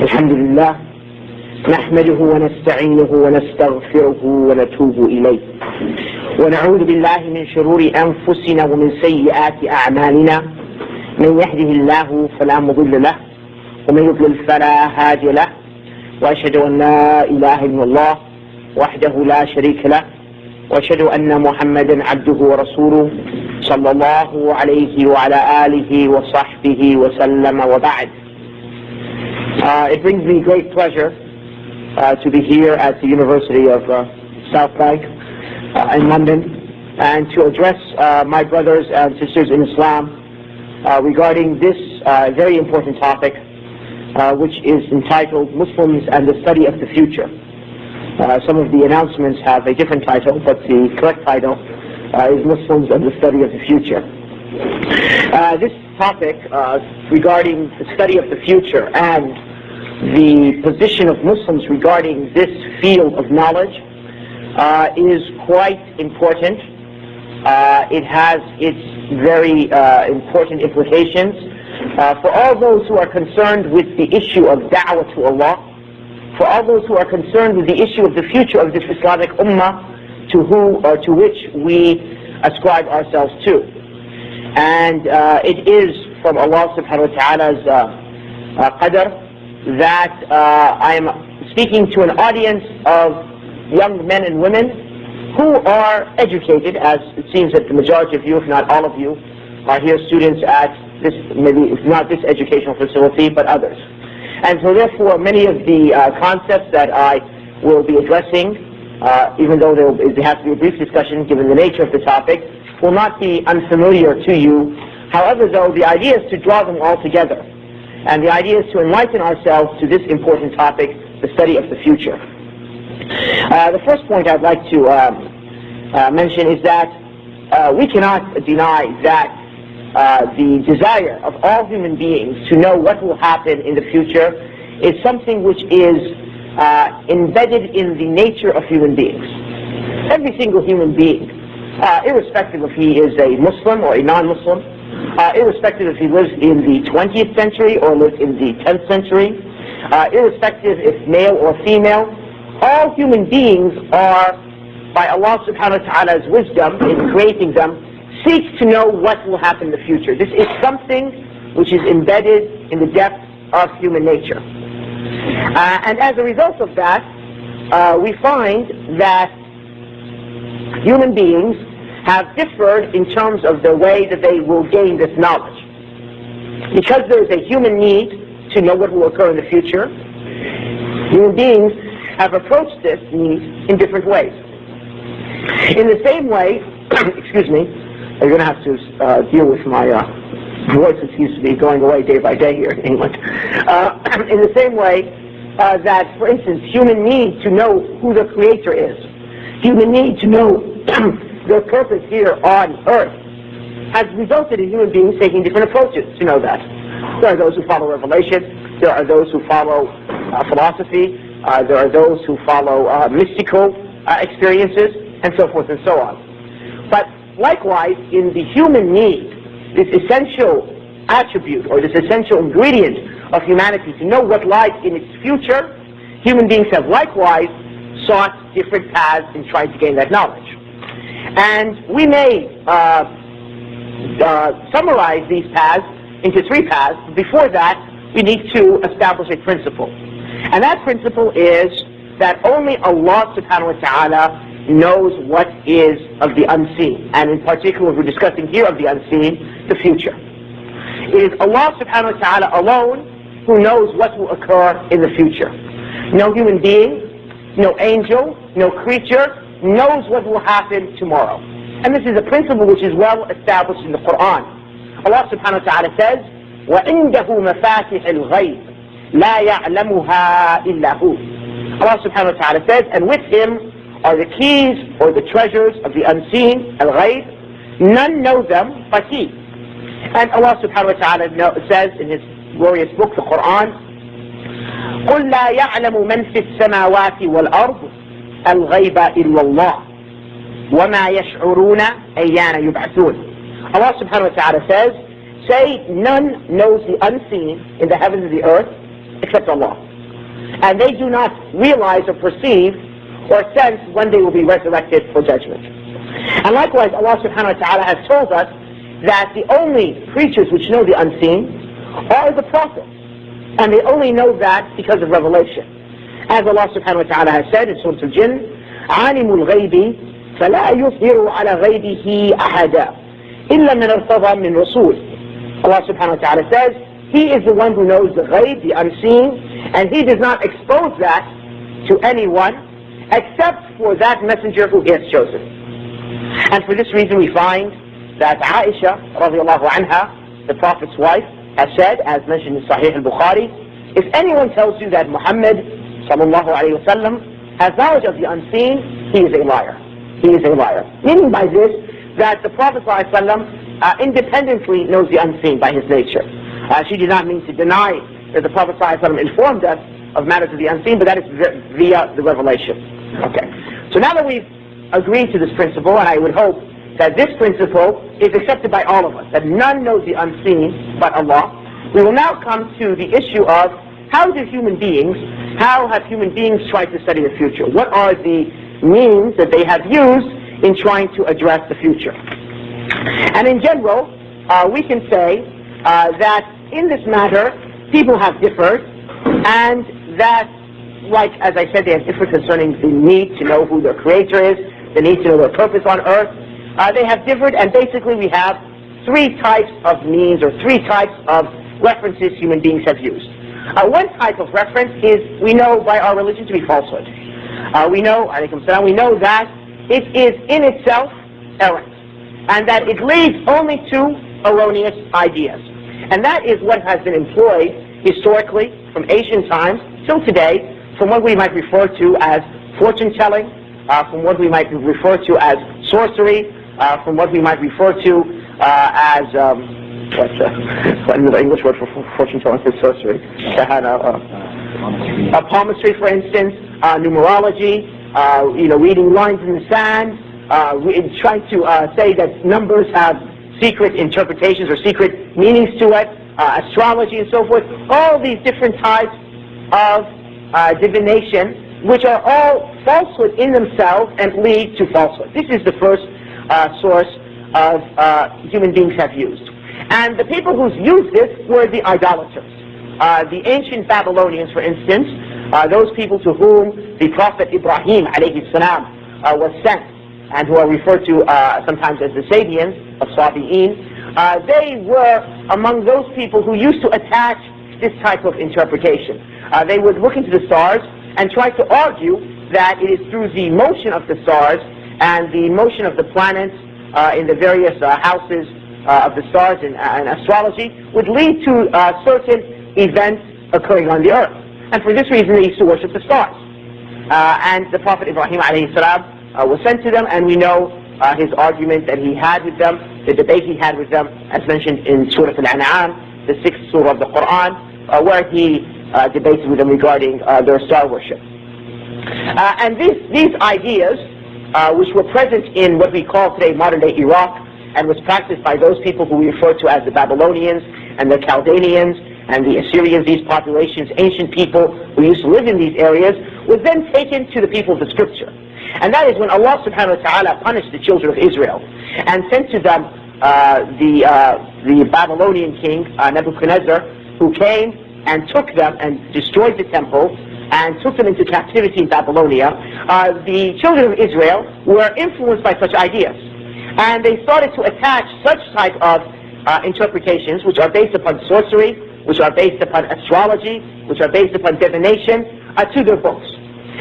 الحمد لله نحمده ونستعينه ونستغفره ونتوب إليه ونعوذ بالله من شرور أنفسنا ومن سيئات أعمالنا. من يهده الله فلا مضل له ومن يضلل فلا هادي له، وأشهد أن لا إله إلا الله وحده لا شريك له، وأشهد أن محمدا عبده ورسوله صلى الله عليه وعلى آله وصحبه وسلم وبعد. It brings me great pleasure to be here at the University of South Bank in London and to address my brothers and sisters in Islam regarding this very important topic, which is entitled Muslims and the Study of the Future. Some of the announcements have a different title, but the correct title is Muslims and the Study of the Future. This topic regarding the study of the future and the position of Muslims regarding this field of knowledge is quite important. It has its very important implications for all those who are concerned with the issue of da'wah to Allah, for all those who are concerned with the issue of the future of this Islamic ummah to which we ascribe ourselves to. And it is from Allah subhanahu wa ta'ala's qadr that I am speaking to an audience of young men and women who are educated, as it seems that the majority of you, if not all of you, are here students at this, maybe if not this educational facility, but others. And so therefore many of the concepts that I will be addressing, even though there has to be a brief discussion given the nature of the topic, will not be unfamiliar to you. However, though, the idea is to draw them all together. And the idea is to enlighten ourselves to this important topic, the study of the future. The first point I'd like to mention is that we cannot deny that the desire of all human beings to know what will happen in the future is something which is embedded in the nature of human beings. Every single human being, irrespective if he is a Muslim or a non-Muslim, irrespective if he lives in the 20th century or lives in the 10th century, irrespective if male or female, all human beings are, by Allah subhanahu wa ta'ala's wisdom in creating them, seek to know what will happen in the future. This is something which is embedded in the depth of human nature. And as a result of that, we find that human beings have differed in terms of the way that they will gain this knowledge. Because there is a human need to know what will occur in the future, human beings have approached this need in different ways. In the same way, excuse me, I'm going to have to deal with my voice that seems to be going away day by day here in England. In the same way that, for instance, human need to know who the Creator is, human need to know their purpose here on earth, has resulted in human beings taking different approaches to know that. There are those who follow revelation, there are those who follow philosophy, there are those who follow mystical experiences, and so forth and so on. But likewise, in the human need, this essential attribute or this essential ingredient of humanity to know what lies in its future, human beings have likewise sought different paths in trying to gain that knowledge. And we may summarize these paths into three paths. Before that, we need to establish a principle. And that principle is that only Allah subhanahu wa ta'ala knows what is of the unseen. And in particular, we're discussing here of the unseen, the future. It is Allah subhanahu wa ta'ala alone who knows what will occur in the future. No human being, no angel, no creature knows what will happen tomorrow. And this is a principle which is well established in the Quran. Allah subhanahu wa ta'ala says, وَعِنْدَهُ مَفَاتِحِ الْغَيْبِ لَا يَعْلَمُهَا إِلَّا هُ. Allah subhanahu wa ta'ala says, and with him are the keys or the treasures of the unseen, al-ghayb, none know them but he. And Allah subhanahu wa ta'ala says in his glorious book, the Quran, قُلْ لَا يَعْلَمُ مَنْ فِي السَّمَاوَاتِ وَالْأَرْضِ الغيب إلا الله وما يشعرون أيان يبعثون. Allah subhanahu wa ta'ala says, say none knows the unseen in the heavens and the earth except Allah. and they do not realize or perceive or sense when they will be resurrected for judgment. And likewise, Allah subhanahu wa ta'ala has told us that the only creatures which know the unseen are the prophets, and they only know that because of revelation. As Allah subhanahu wa ta'ala has said in Surah Al-Jinn, عَالِمُ الْغَيْبِ فَلَا يُظْهِرُ عَلَى غَيْبِهِ أَحَدًا إِلَّا مِنْ ارْتَضَى مِنْ رَسُولٍ. Allah subhanahu wa ta'ala says, He is the one who knows the ghaib, the unseen, and He does not expose that to anyone except for that messenger who He has chosen. And for this reason we find that Aisha radiallahu anha, the Prophet's wife, has said, as mentioned in Sahih al-Bukhari, if anyone tells you that Muhammad sallallahu alayhi wa sallam has knowledge of the unseen, he is a liar. He is a liar. Meaning by this, that the Prophet sallallahu alayhi wa sallam independently knows the unseen by his nature. She did not mean to deny that the Prophet sallallahu alayhi wa sallam informed us of matters of the unseen, but that is via the revelation. Okay. So now that we've agreed to this principle, and I would hope that this principle is accepted by all of us, that none knows the unseen but Allah, we will now come to the issue of how have human beings tried to study the future? What are the means that they have used in trying to address the future? And in general, we can say that in this matter, people have differed, and that, like as I said, they have differed concerning the need to know who their creator is, the need to know their purpose on earth. They have differed, and basically we have three types of means or three types of references human beings have used. One type of reference is we know by our religion to be falsehood. We know that it is in itself errant, and that it leads only to erroneous ideas. And that is what has been employed historically from ancient times till today, from what we might refer to as fortune-telling, from what we might refer to as sorcery, from what we might refer to as what is the English word for fortune-telling is sorcery? Palmistry, for instance, numerology, reading lines in the sand, trying to say that numbers have secret interpretations or secret meanings to it, astrology and so forth. All these different types of divination, which are all falsehood in themselves and lead to falsehood. This is the first source of human beings have used. And the people who used this were the idolaters. The ancient Babylonians, for instance, those people to whom the Prophet Ibrahim alayhi salam was sent, and who are referred to sometimes as the Sabians, of Sabi'in, they were among those people who used to attach this type of interpretation. They would look into the stars and try to argue that it is through the motion of the stars and the motion of the planets in the various houses of the stars and astrology would lead to certain events occurring on the earth. And for this reason they used to worship the stars. And the Prophet Ibrahim alayhi salam was sent to them, and we know his argument that he had with them, the debate he had with them, as mentioned in Surah Al-An'am, the 6th surah of the Quran, where he debated with them regarding their star worship. And these ideas, which were present in what we call today modern-day Iraq, and was practiced by those people who we refer to as the Babylonians and the Chaldeans and the Assyrians, these populations, ancient people who used to live in these areas, was then taken to the people of the Scripture. And that is when Allah subhanahu wa ta'ala punished the children of Israel and sent to them the Babylonian king, Nebuchadnezzar, who came and took them and destroyed the temple and took them into captivity in Babylonia. The children of Israel were influenced by such ideas, and they started to attach such type of interpretations, which are based upon sorcery, which are based upon astrology, which are based upon divination, to their books.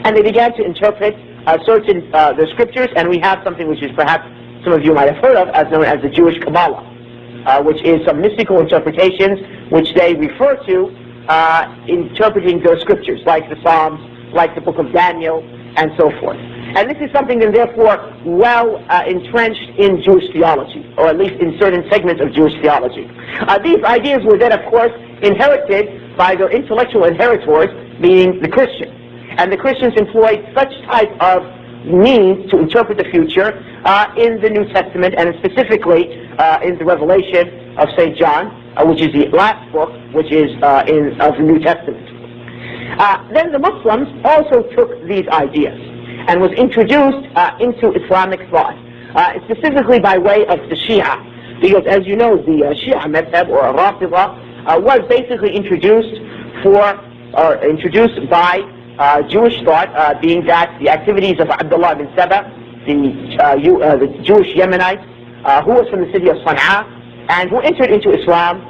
And they began to interpret certain the scriptures, and we have something which is perhaps some of you might have heard of, as known as the Jewish Kabbalah, which is some mystical interpretations which they refer to interpreting their scriptures, like the Psalms, like the book of Daniel, and so forth. And this is something that therefore well entrenched in Jewish theology, or at least in certain segments of Jewish theology. These ideas were then, of course, inherited by their intellectual inheritors, meaning the Christians. And the Christians employed such type of means to interpret the future in the New Testament, and specifically in the Revelation of St. John, which is the last book which is of the New Testament. Then the Muslims also took these ideas and was introduced into Islamic thought, specifically by way of the Shia, because as you know, the Shia madhab or Rafida was basically introduced by Jewish thought, being that the activities of Abdullah bin Saba, the Jewish Yemenite, who was from the city of Sana'a, and who entered into Islam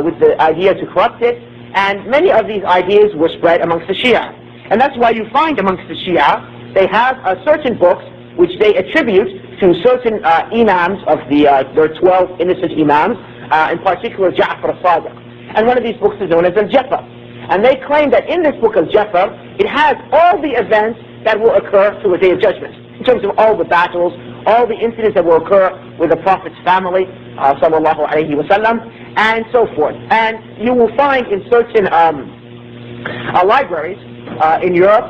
with the idea to corrupt it, and many of these ideas were spread amongst the Shia. And that's why you find amongst the Shia, they have certain books which they attribute to certain imams of their 12 innocent imams, in particular Ja'far al-Sadiq. And one of these books is known as Al-Jafar. And they claim that in this book of Jafar, it has all the events that will occur to a day of judgment, in terms of all the battles, all the incidents that will occur with the Prophet's family, sallallahu alayhi wa sallam, and so forth. And you will find in certain libraries in Europe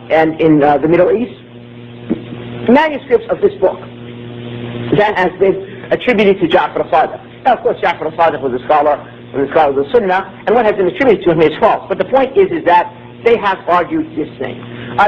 and in the Middle East, manuscripts of this book that has been attributed to Ja'far al-Sadiq. Now, of course, Ja'far al-Sadiq was a scholar of the Sunnah, and what has been attributed to him is false. But the point is that they have argued this thing.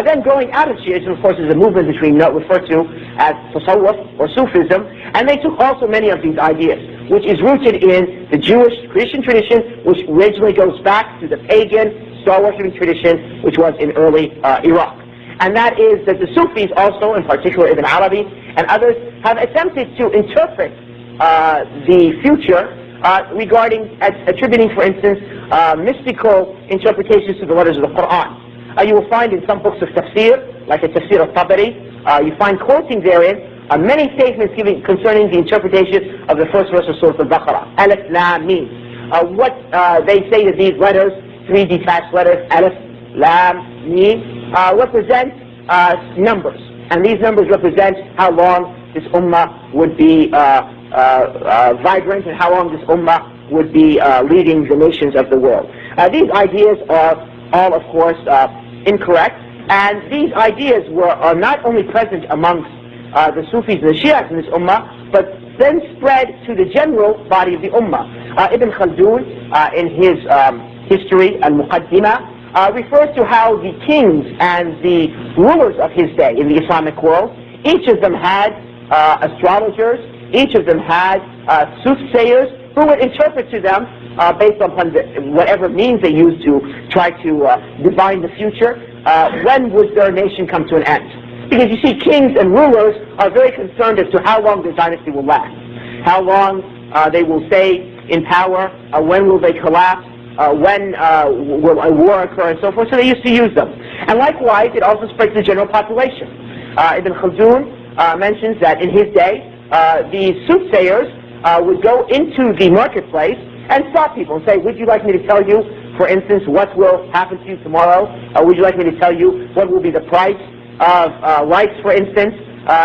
Then growing out of Shiism, of course, is a movement between referred to as Tasawwuf or Sufism, and they took also many of these ideas, which is rooted in the Jewish Christian tradition, which originally goes back to the pagan star-worshipping tradition, which was in early Iraq. And that is that the Sufis also, in particular Ibn Arabi and others, have attempted to interpret the future regarding attributing, for instance, mystical interpretations to the letters of the Quran. You will find in some books of tafsir, like a tafsir of Tabari, you find quoting therein many statements concerning the interpretation of the first verse of Surah Al-Baqarah, Alif Lam Mim. What they say that these letters, three detached letters, Alif Lam Mim, represent numbers, and these numbers represent how long this ummah would be vibrant and how long this ummah would be leading the nations of the world. These ideas are all, of course, incorrect, and these ideas are not only present amongst the Sufis and the Shiites in this ummah, but then spread to the general body of the ummah. Ibn Khaldun, in his history al-Muqaddimah, refers to how the kings and the rulers of his day in the Islamic world, each of them had astrologers, each of them had soothsayers who would interpret to them based upon whatever means they used to try to divine the future, when would their nation come to an end. Because you see, kings and rulers are very concerned as to how long their dynasty will last, how long they will stay in power, when will they collapse, when will a war occur, and so forth. So they used to use them. And likewise, it also spread to the general population. Ibn Khaldun mentions that in his day, the soothsayers would go into the marketplace and stop people and say, would you like me to tell you, for instance, what will happen to you tomorrow? Would you like me to tell you what will be the price of rice, for instance,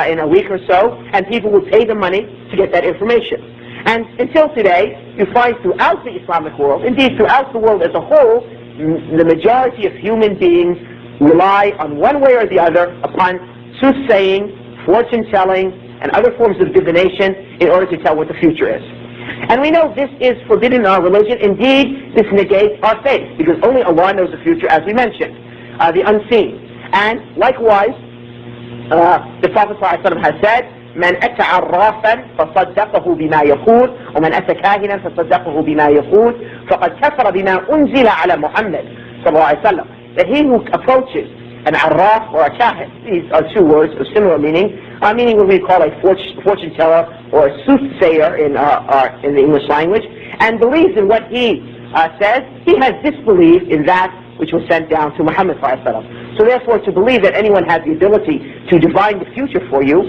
in a week or so? And people would pay the money to get that information. And until today, you find throughout the Islamic world, indeed throughout the world as a whole, the majority of human beings rely on one way or the other upon soothsaying, fortune-telling, and other forms of divination in order to tell what the future is. And we know this is forbidden in our religion. Indeed, this negates our faith, because only Allah knows the future, as we mentioned, the unseen. And likewise, the Prophet ﷺ has said, من أتى عرافا فصدقه بما يقول ومن أتى كاهنا فصدقه بما يقول فقد كفر بما أنزل على محمد صلى الله عليه وسلم. That he who approaches an arraf or a kahin, these are two words of similar meaning, meaning what we call a fortune teller or a soothsayer in the English language, and believes in what he says, he has disbelieved in that which was sent down to Muhammad ﷺ. So therefore, to believe that anyone has the ability to divine the future for you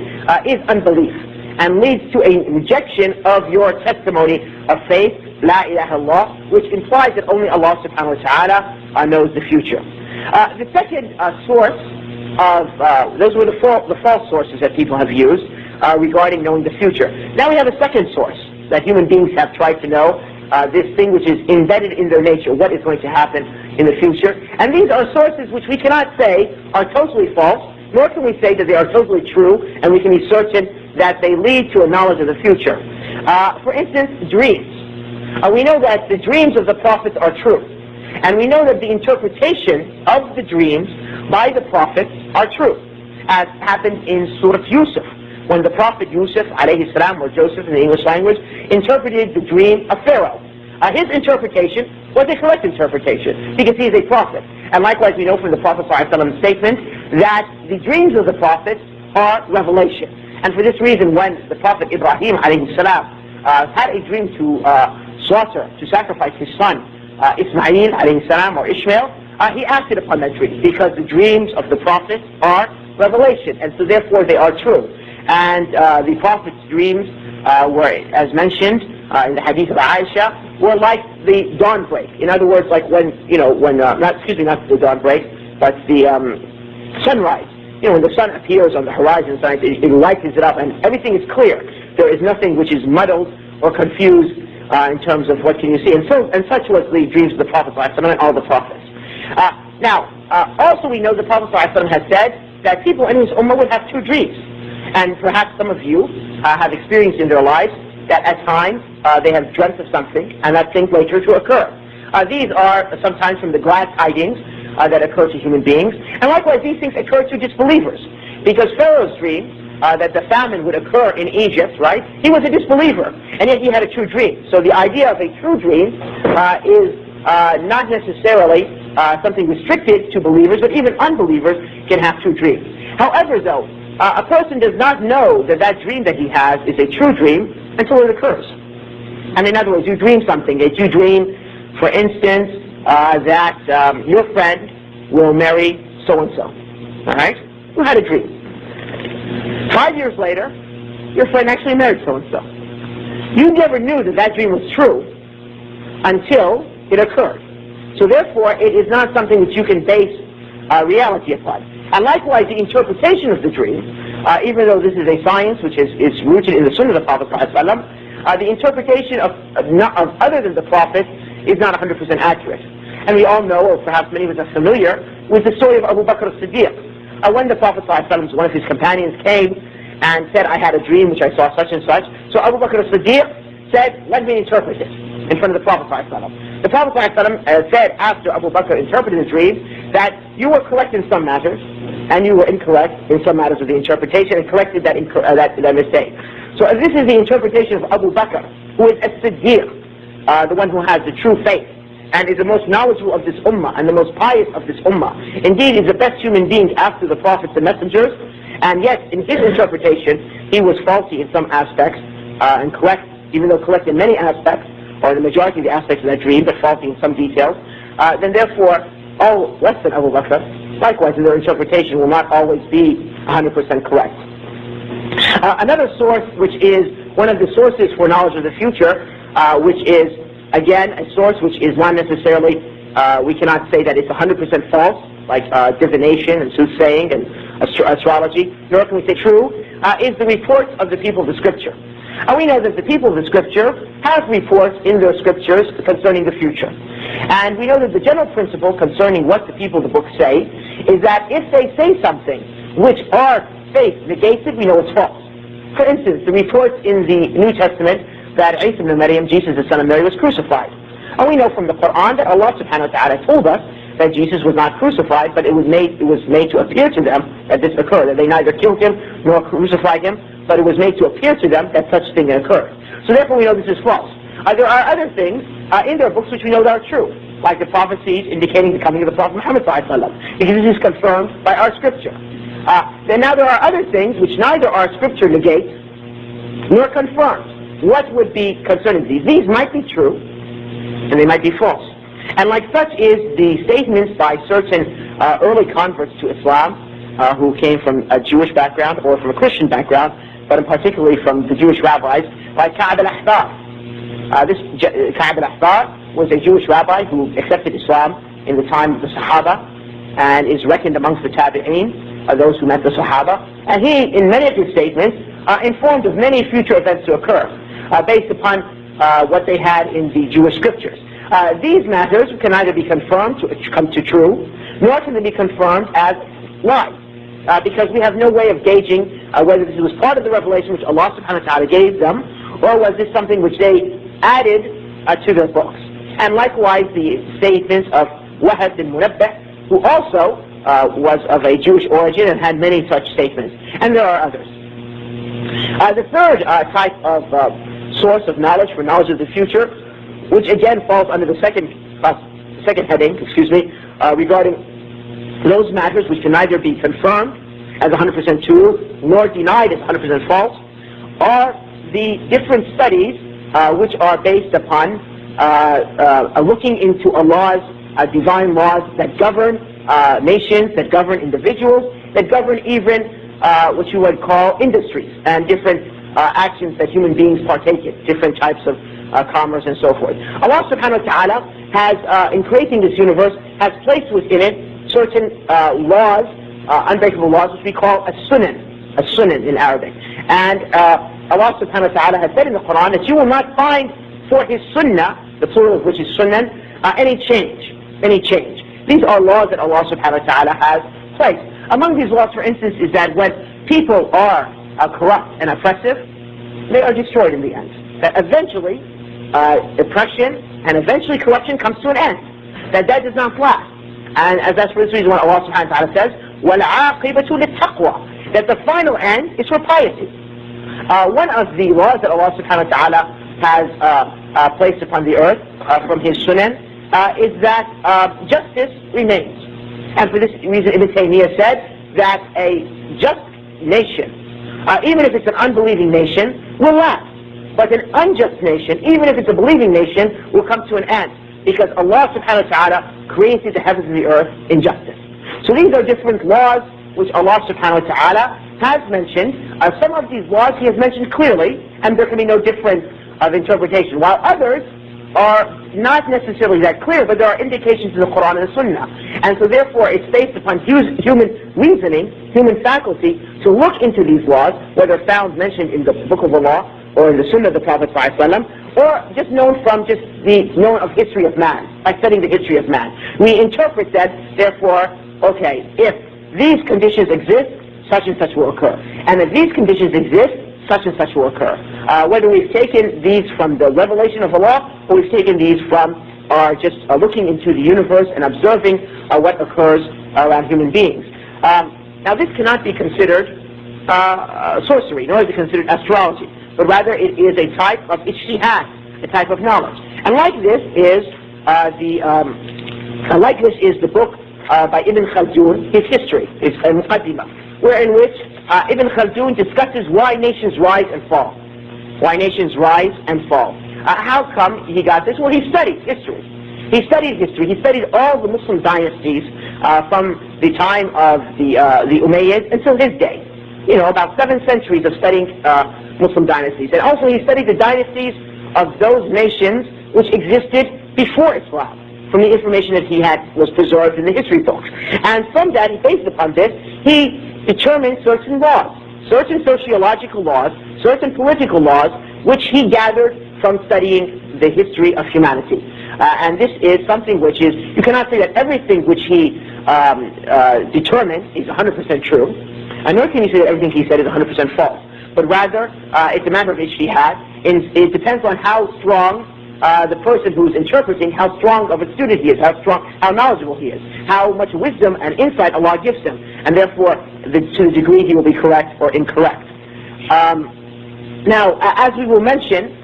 is unbelief, and leads to a rejection of your testimony of faith, La ilaha illallah, which implies that only Allah subhanahu wa ta'ala knows the future. The second source of, those were the false sources that people have used regarding knowing the future. Now we have a second source that human beings have tried to know, this thing which is embedded in their nature, what is going to happen in the future. And these are sources which we cannot say are totally false, nor can we say that they are totally true, and we can be certain that they lead to a knowledge of the future. For instance, dreams. We know that the dreams of the prophets are true. And we know that the interpretation of the dreams by the prophets are true, as happened in Surah Yusuf, when the prophet Yusuf, alayhi salam, or Joseph in the English language, interpreted the dream of Pharaoh. His interpretation was a correct interpretation, because he is a prophet. And likewise, we know from the Prophet ﷺ's statement that the dreams of the prophets are revelation. And for this reason, when the Prophet Ibrahim alayhi salam had a dream to sacrifice his son Ismail alayhi salam, or Ishmael, he acted upon that dream, because the dreams of the prophets are revelation, and so therefore they are true. And the prophet's dreams were, as mentioned in the hadith of Aisha, were like the dawn break. In other words, like when not the dawn break, but the sunrise. When the sun appears on the horizon, it lightens it up, and everything is clear. There is nothing which is muddled or confused in terms of what can you see. And such was the dreams of the Prophet ﷺ and all the prophets. Also we know the Prophet ﷺ has said that people in his ummah would have two dreams. And perhaps some of you have experienced in their lives that at times they have dreamt of something, and that thing later to occur. These are sometimes from the glad tidings that occur to human beings, and likewise these things occur to disbelievers, because Pharaoh's dream that the famine would occur in Egypt, right? He was a disbeliever, and yet he had a true dream. So the idea of a true dream is not necessarily something restricted to believers, but even unbelievers can have true dreams. However, though, a person does not know that that dream that he has is a true dream until it occurs. And in other words, you dream something. You dream, for instance, that your friend will marry so-and-so. All right? You had a dream. 5 years later, your friend actually married so-and-so. You never knew that that dream was true until it occurred. So therefore, it is not something that you can base reality upon. And likewise, the interpretation of the dream, even though this is a science which is rooted in the Sunnah of the Prophet ﷺ, the interpretation of other than the Prophet is not 100% accurate. And we all know, or perhaps many of us are familiar, with the story of Abu Bakr as-Siddiq. When the Prophet ﷺ, one of his companions, came and said, I had a dream which I saw such and such. So Abu Bakr as-Siddiq said, let me interpret it in front of the Prophet ﷺ. The Prophet ﷺ said, after Abu Bakr interpreted the dream, that you were correct in some matters, and you were incorrect in some matters of the interpretation, and corrected that mistake. So this is the interpretation of Abu Bakr, who is as-Siddiq, the one who has the true faith, and is the most knowledgeable of this ummah, and the most pious of this ummah. Indeed, he's the best human being after the prophets and messengers, and yet in his interpretation, he was faulty in some aspects, and correct, even though correct in many aspects, or the majority of the aspects of that dream, but faulty in some details. Then therefore, all less than Abu Bakr, likewise in their interpretation, will not always be 100% correct. Another source, which is one of the sources for knowledge of the future, which is, again, a source which is not necessarily, we cannot say that it's 100% false, like divination and soothsaying and astrology, nor can we say true, is the reports of the people of the Scripture. We know that the people of the Scripture have reports in their Scriptures concerning the future. And we know that the general principle concerning what the people of the book say is that if they say something which our faith negates it, we know it's false. For instance, the reports in the New Testament that Isa ibn Maryam, Jesus the son of Mary, was crucified. And we know from the Quran that Allah subhanahu wa ta'ala told us that Jesus was not crucified, but it was made to appear to them that this occurred, that they neither killed him nor crucified him, but it was made to appear to them that such thing occurred. So therefore we know this is false. There are other things in their books which we know that are true, like the prophecies indicating the coming of the Prophet Muhammad ﷺ, because this is confirmed by our Scripture. Then now there are other things which neither our Scripture negates nor confirms. What would be concerning these? These might be true, and they might be false. And like such is the statements by certain early converts to Islam, who came from a Jewish background or from a Christian background, but particularly from the Jewish rabbis, like Ka'b al-Ahbar. This Ka'b al-Ahbar was a Jewish rabbi who accepted Islam in the time of the Sahaba, and is reckoned amongst the Tabi'een, those who met the Sahaba. And he, in many of his statements, informed of many future events to occur, based upon what they had in the Jewish scriptures. These matters can neither be confirmed to come to true, nor can they be confirmed as lies, because we have no way of gauging whether this was part of the revelation which Allah subhanahu wa ta'ala gave them, or was this something which they added to their books. and likewise the statements of Waaz bin Munabbih, who also was of a Jewish origin and had many such statements, and there are others. The third type of source of knowledge for knowledge of the future, which again falls under the second heading, regarding those matters which can neither be confirmed as 100% true nor denied as 100% false, are the different studies which are based upon looking into Allah's divine laws that govern nations, that govern individuals, that govern even what you would call industries and different actions that human beings partake in, different types of commerce and so forth. Allah subhanahu wa ta'ala has, in creating this universe, has placed within it certain laws, unbreakable laws, which we call as-sunan in Arabic. And Allah subhanahu wa ta'ala has said in the Quran that you will not find for His sunnah, the plural of which is sunan, any change. These are laws that Allah subhanahu wa ta'ala has placed. Among these laws, for instance, is that when people are corrupt and oppressive, they are destroyed in the end. That eventually oppression and eventually corruption comes to an end. That does not last. And as that's for this reason when Allah subhanahu wa ta'ala says, وَالْعَاقِبَةُ لِلتَّقْوَى, that the final end is for piety. One of the laws that Allah subhanahu wa ta'ala has placed upon the earth from His sunan is that justice remains. And for this reason Ibn Taymiyyah said that a just nation, even if it's an unbelieving nation, will last. But an unjust nation, even if it's a believing nation, will come to an end. Because Allah subhanahu wa ta'ala created the heavens and the earth in justice. So these are different laws which Allah subhanahu wa ta'ala has mentioned. Some of these laws He has mentioned clearly, and there can be no difference of interpretation, while others are not necessarily that clear, but there are indications in the Quran and the Sunnah. And so therefore it's based upon human reasoning, human faculty, to look into these laws, whether found mentioned in the Book of Allah or in the Sunnah of the Prophet ﷺ, or just known from just the known of history of man, by studying the history of man. We interpret that, therefore, okay, if these conditions exist, such and such will occur. And if these conditions exist, such and such will occur. Whether we've taken these from the revelation of Allah, or we've taken these from just looking into the universe and observing what occurs around human beings. Now this cannot be considered sorcery, nor is it considered astrology, but rather it is a type of ijtihad, a type of knowledge. And like this is the book by Ibn Khaldun, his history, his Muqaddimah, in which Ibn Khaldun discusses why nations rise and fall. Why nations rise and fall. How come he got this? Well, he studied history. He studied all the Muslim dynasties from the time of the Umayyads until his day. You know, about 7 centuries of studying Muslim dynasties. And also he studied the dynasties of those nations which existed before Islam, from the information that he had was preserved in the history books. And from that, based upon this, he determined certain laws, certain sociological laws, certain political laws, which he gathered from studying the history of humanity. And this is something which is, you cannot say that everything which he determined is 100% true, and nor can you say that everything he said is 100% false. But rather, it's a matter of ijtihad. It depends on how strong the person who's interpreting, how strong of a student he is, how knowledgeable he is, how much wisdom and insight Allah gives him, and therefore to the degree he will be correct or incorrect. Now, as we will mention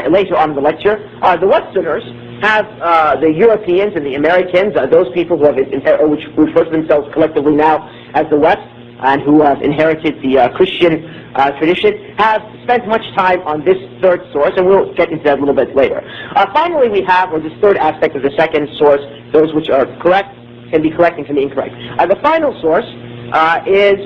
later on in the lecture, the Westerners have the Europeans and the Americans, those people who have which refer to themselves collectively now as the West, and who have inherited the Christian tradition, have spent much time on this third source, and we'll get into that a little bit later. Finally, we have, or this third aspect of the second source, those which are correct can be correct and can be incorrect. The final source is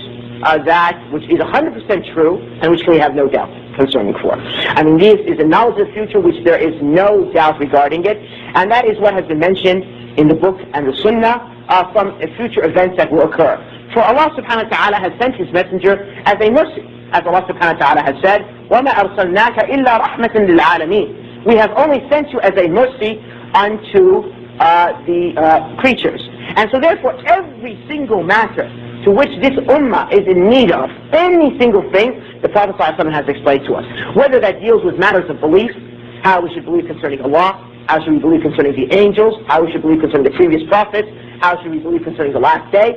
that which is 100% true and which we have no doubt concerning for. I mean, this is a knowledge of the future which there is no doubt regarding it, and that is what has been mentioned in the book and the Sunnah from future events that will occur. For Allah subhanahu wa ta'ala has sent His messenger as a mercy, as Allah subhanahu wa ta'ala has said, وَمَا أَرْسَلْنَاكَ إِلَّا رَحْمَةً لِلْعَالَمِينَ. We have only sent you as a mercy unto the creatures. And so therefore every single matter to which this ummah is in need of, any single thing, the Prophet ﷺ has explained to us. Whether that deals with matters of belief, how we should believe concerning Allah, how should we believe concerning the angels, how we should believe concerning the previous prophets, how should we believe concerning the last day,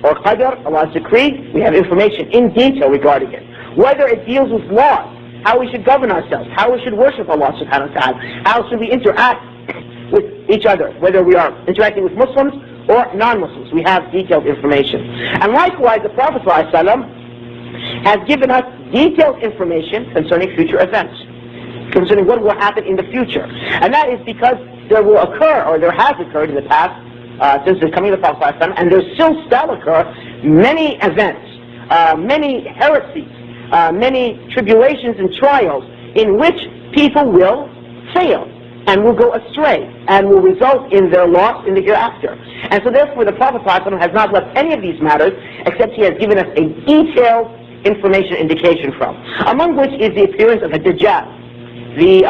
or qadr, Allah's decree. We have information in detail regarding it. Whether it deals with laws, how we should govern ourselves, how we should worship Allah subhanahu wa ta'ala, how should we interact with each other, whether we are interacting with Muslims or non-Muslims. We have detailed information. And likewise, the Prophet ﷺ has given us detailed information concerning future events, concerning what will happen in the future. And that is because there will occur, or there has occurred in the past, since the coming of the Prophet ﷺ, and there still occur many events, many heresies, many tribulations and trials in which people will fail and will go astray and will result in their loss in the hereafter. And so therefore the Prophet ﷺ has not left any of these matters except he has given us a detailed information indication from, among which is the appearance of a Dajjal, the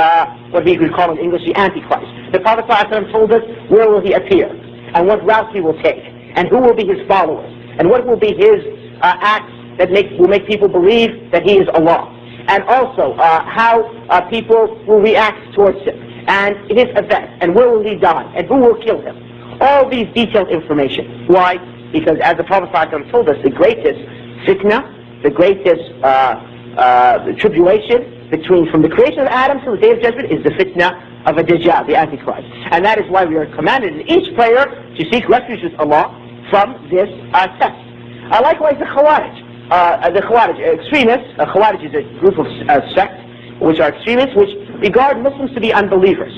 what we would call in English the Antichrist. The Prophet ﷺ told us where will he appear, and what route he will take, and who will be his followers, and what will be his acts that will make people believe that he is Allah, and also how people will react towards him, and his events, and where will he die, and who will kill him. All these detailed information. Why? Because as the Prophet ﷺ told us, the greatest fitna, the greatest tribulation from the creation of Adam to the Day of Judgment is the fitna of a Dajjal, the Antichrist. And that is why we are commanded in each prayer to seek refuge with Allah from this test. Likewise, the Khawarij, extremists. Khawarij is a group of sects which are extremists, which regard Muslims to be unbelievers.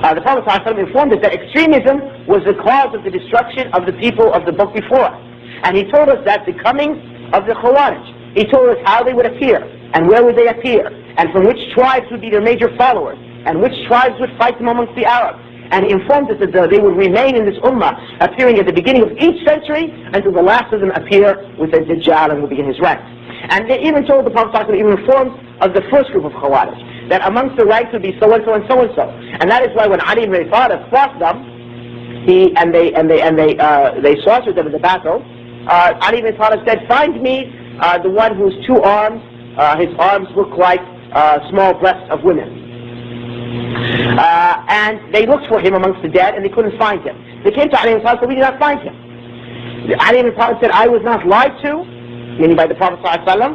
The Prophet ﷺ informed us that extremism was the cause of the destruction of the people of the book before us. And he told us that the coming of the Khawarij, he told us how they would appear, and where would they appear, and from which tribes would be their major followers, and which tribes would fight them amongst the Arabs. And he informed us that they would remain in this ummah, appearing at the beginning of each century until the last of them appear with a Dajjal and will begin his ranks. And they even told the Prophet ﷺ, even informed of the first group of Khawarij, that amongst the ranks would be so-and-so and so-and-so. And that is why when Ali ibn Abi Talib fought them, they slaughtered them in the battle, Ali ibn Abi Talib said, "Find me the one whose two arms, his arms look like small breasts of women." And they looked for him amongst the dead and they couldn't find him. They came to Ali ibn Abi Talib and said, "We did not find him." Ali ibn Abi Talib said, "I was not lied to," meaning by the Prophet ﷺ,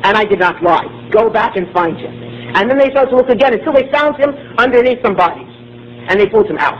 "and I did not lie. Go back and find him." And then they started to look again until they found him underneath some bodies. And they pulled him out.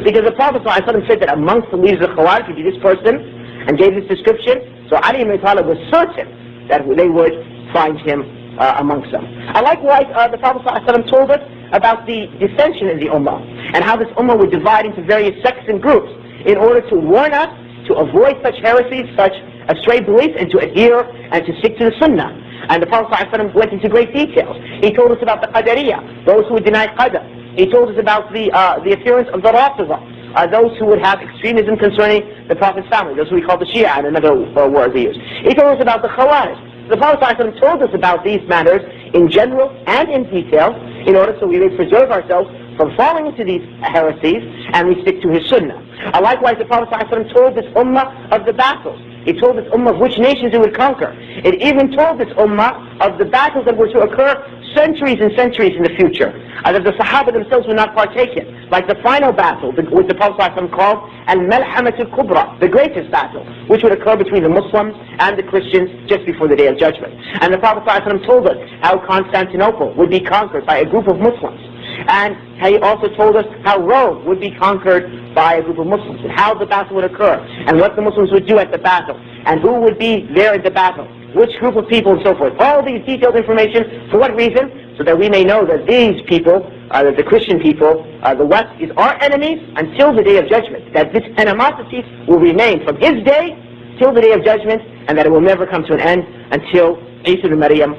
Because the Prophet ﷺ said that amongst the leaders of Khawarij would be this person, and gave this description. So Ali ibn Abi Talib was certain that they would find him amongst them. Likewise, the Prophet ﷺ told us about the dissension in the ummah, and how this ummah would divide into various sects and groups in order to warn us to avoid such heresies, such astray beliefs, and to adhere and to stick to the sunnah. And the Prophet ﷺ went into great details. He told us about the Qadariyah, those who would deny Qadr. He told us about the appearance of the Rafidha, those who would have extremism concerning the Prophet's family, those who we call the Shia, and another word we use. He told us about the Khawarij. The Prophet ﷺ told us about these matters in general and in detail in order so we may preserve ourselves from falling into these heresies and we stick to his sunnah. Likewise, the Prophet ﷺ told this ummah of the battles. He told this ummah of which nations it would conquer. It even told this ummah of the battles that were to occur centuries and centuries in the future, that the Sahaba themselves would not partake in, like the final battle, which the Prophet ﷺ called Al-Malhamat al-Kubra, the greatest battle, which would occur between the Muslims and the Christians just before the Day of Judgment. And the Prophet ﷺ told us how Constantinople would be conquered by a group of Muslims. And he also told us how Rome would be conquered by a group of Muslims, and how the battle would occur, and what the Muslims would do at the battle, and who would be there at the battle, which group of people, and so forth. All these detailed information, for what reason? So that we may know that these people, that the Christian people, the West, is our enemies until the Day of Judgment. That this animosity will remain from his day till the Day of Judgment, and that it will never come to an end until Isa ibn Maryam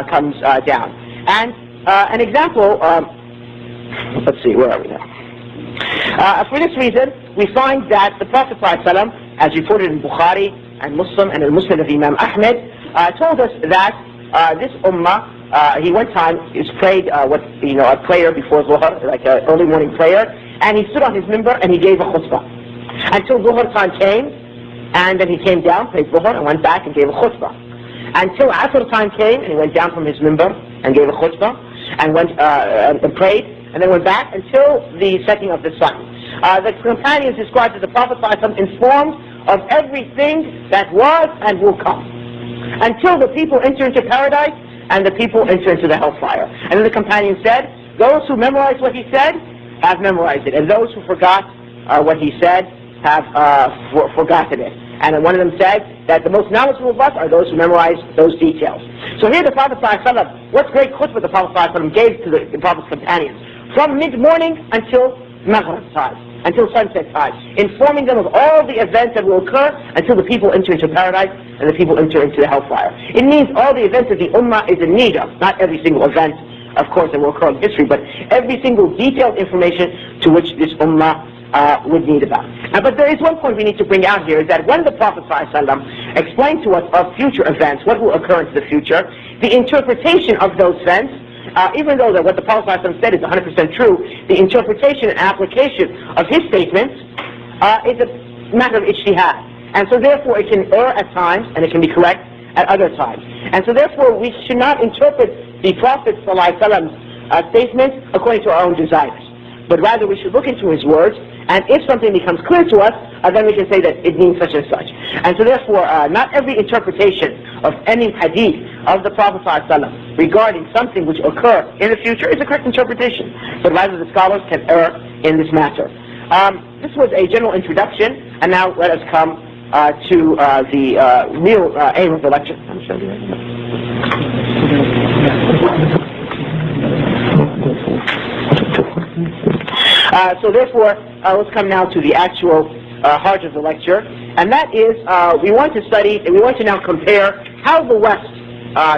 comes down. And an example, let's see, where are we now? For this reason, we find that the Prophet ﷺ, as reported in Bukhari and Muslim and the Muslim of Imam Ahmed, told us that this ummah, he one time prayed a prayer before Zuhr, like an early morning prayer, and he stood on his mimbar and he gave a khutbah until Zuhr time came, and then he came down, prayed Zuhr, and went back and gave a khutbah until Asr time came, and he went down from his mimbar and gave a khutbah and went and prayed. and then went back until the setting of the sun. The companions described that the Prophet ﷺ informed of everything that was and will come, until the people enter into paradise and the people enter into the hellfire. And then the companion said, those who memorized what he said have memorized it, and those who forgot what he said have forgotten it. And then one of them said that the most knowledgeable of us are those who memorize those details. So here the Prophet ﷺ, what great khutbah the Prophet ﷺ gave to the Prophet's companions, from mid-morning until Maghrib time, until sunset time, informing them of all the events that will occur until the people enter into paradise and the people enter into the hellfire. It means all the events that the Ummah is in need of, not every single event, of course, that will occur in history, but every single detailed information to which this Ummah would need about. But there is one point we need to bring out here, is that when the Prophet ﷺ explained to us of future events, what will occur into the future, the interpretation of those events, even though that what the Prophet ﷺ said is 100% true, the interpretation and application of his statements is a matter of ijtihad. And so therefore it can err at times, and it can be correct at other times. And so therefore we should not interpret the Prophet ﷺ's statements according to our own desires, but rather we should look into his words, and if something becomes clear to us, then we can say that it means such and such. And so therefore, not every interpretation of any hadith of the Prophet ﷺ regarding something which will occur in the future is a correct interpretation, but rather the scholars can err in this matter. This was a general introduction, and now let us come to the real aim of the lecture. So therefore, let's come now to the actual heart of the lecture, and that is we want to study, and we want to now compare how the West,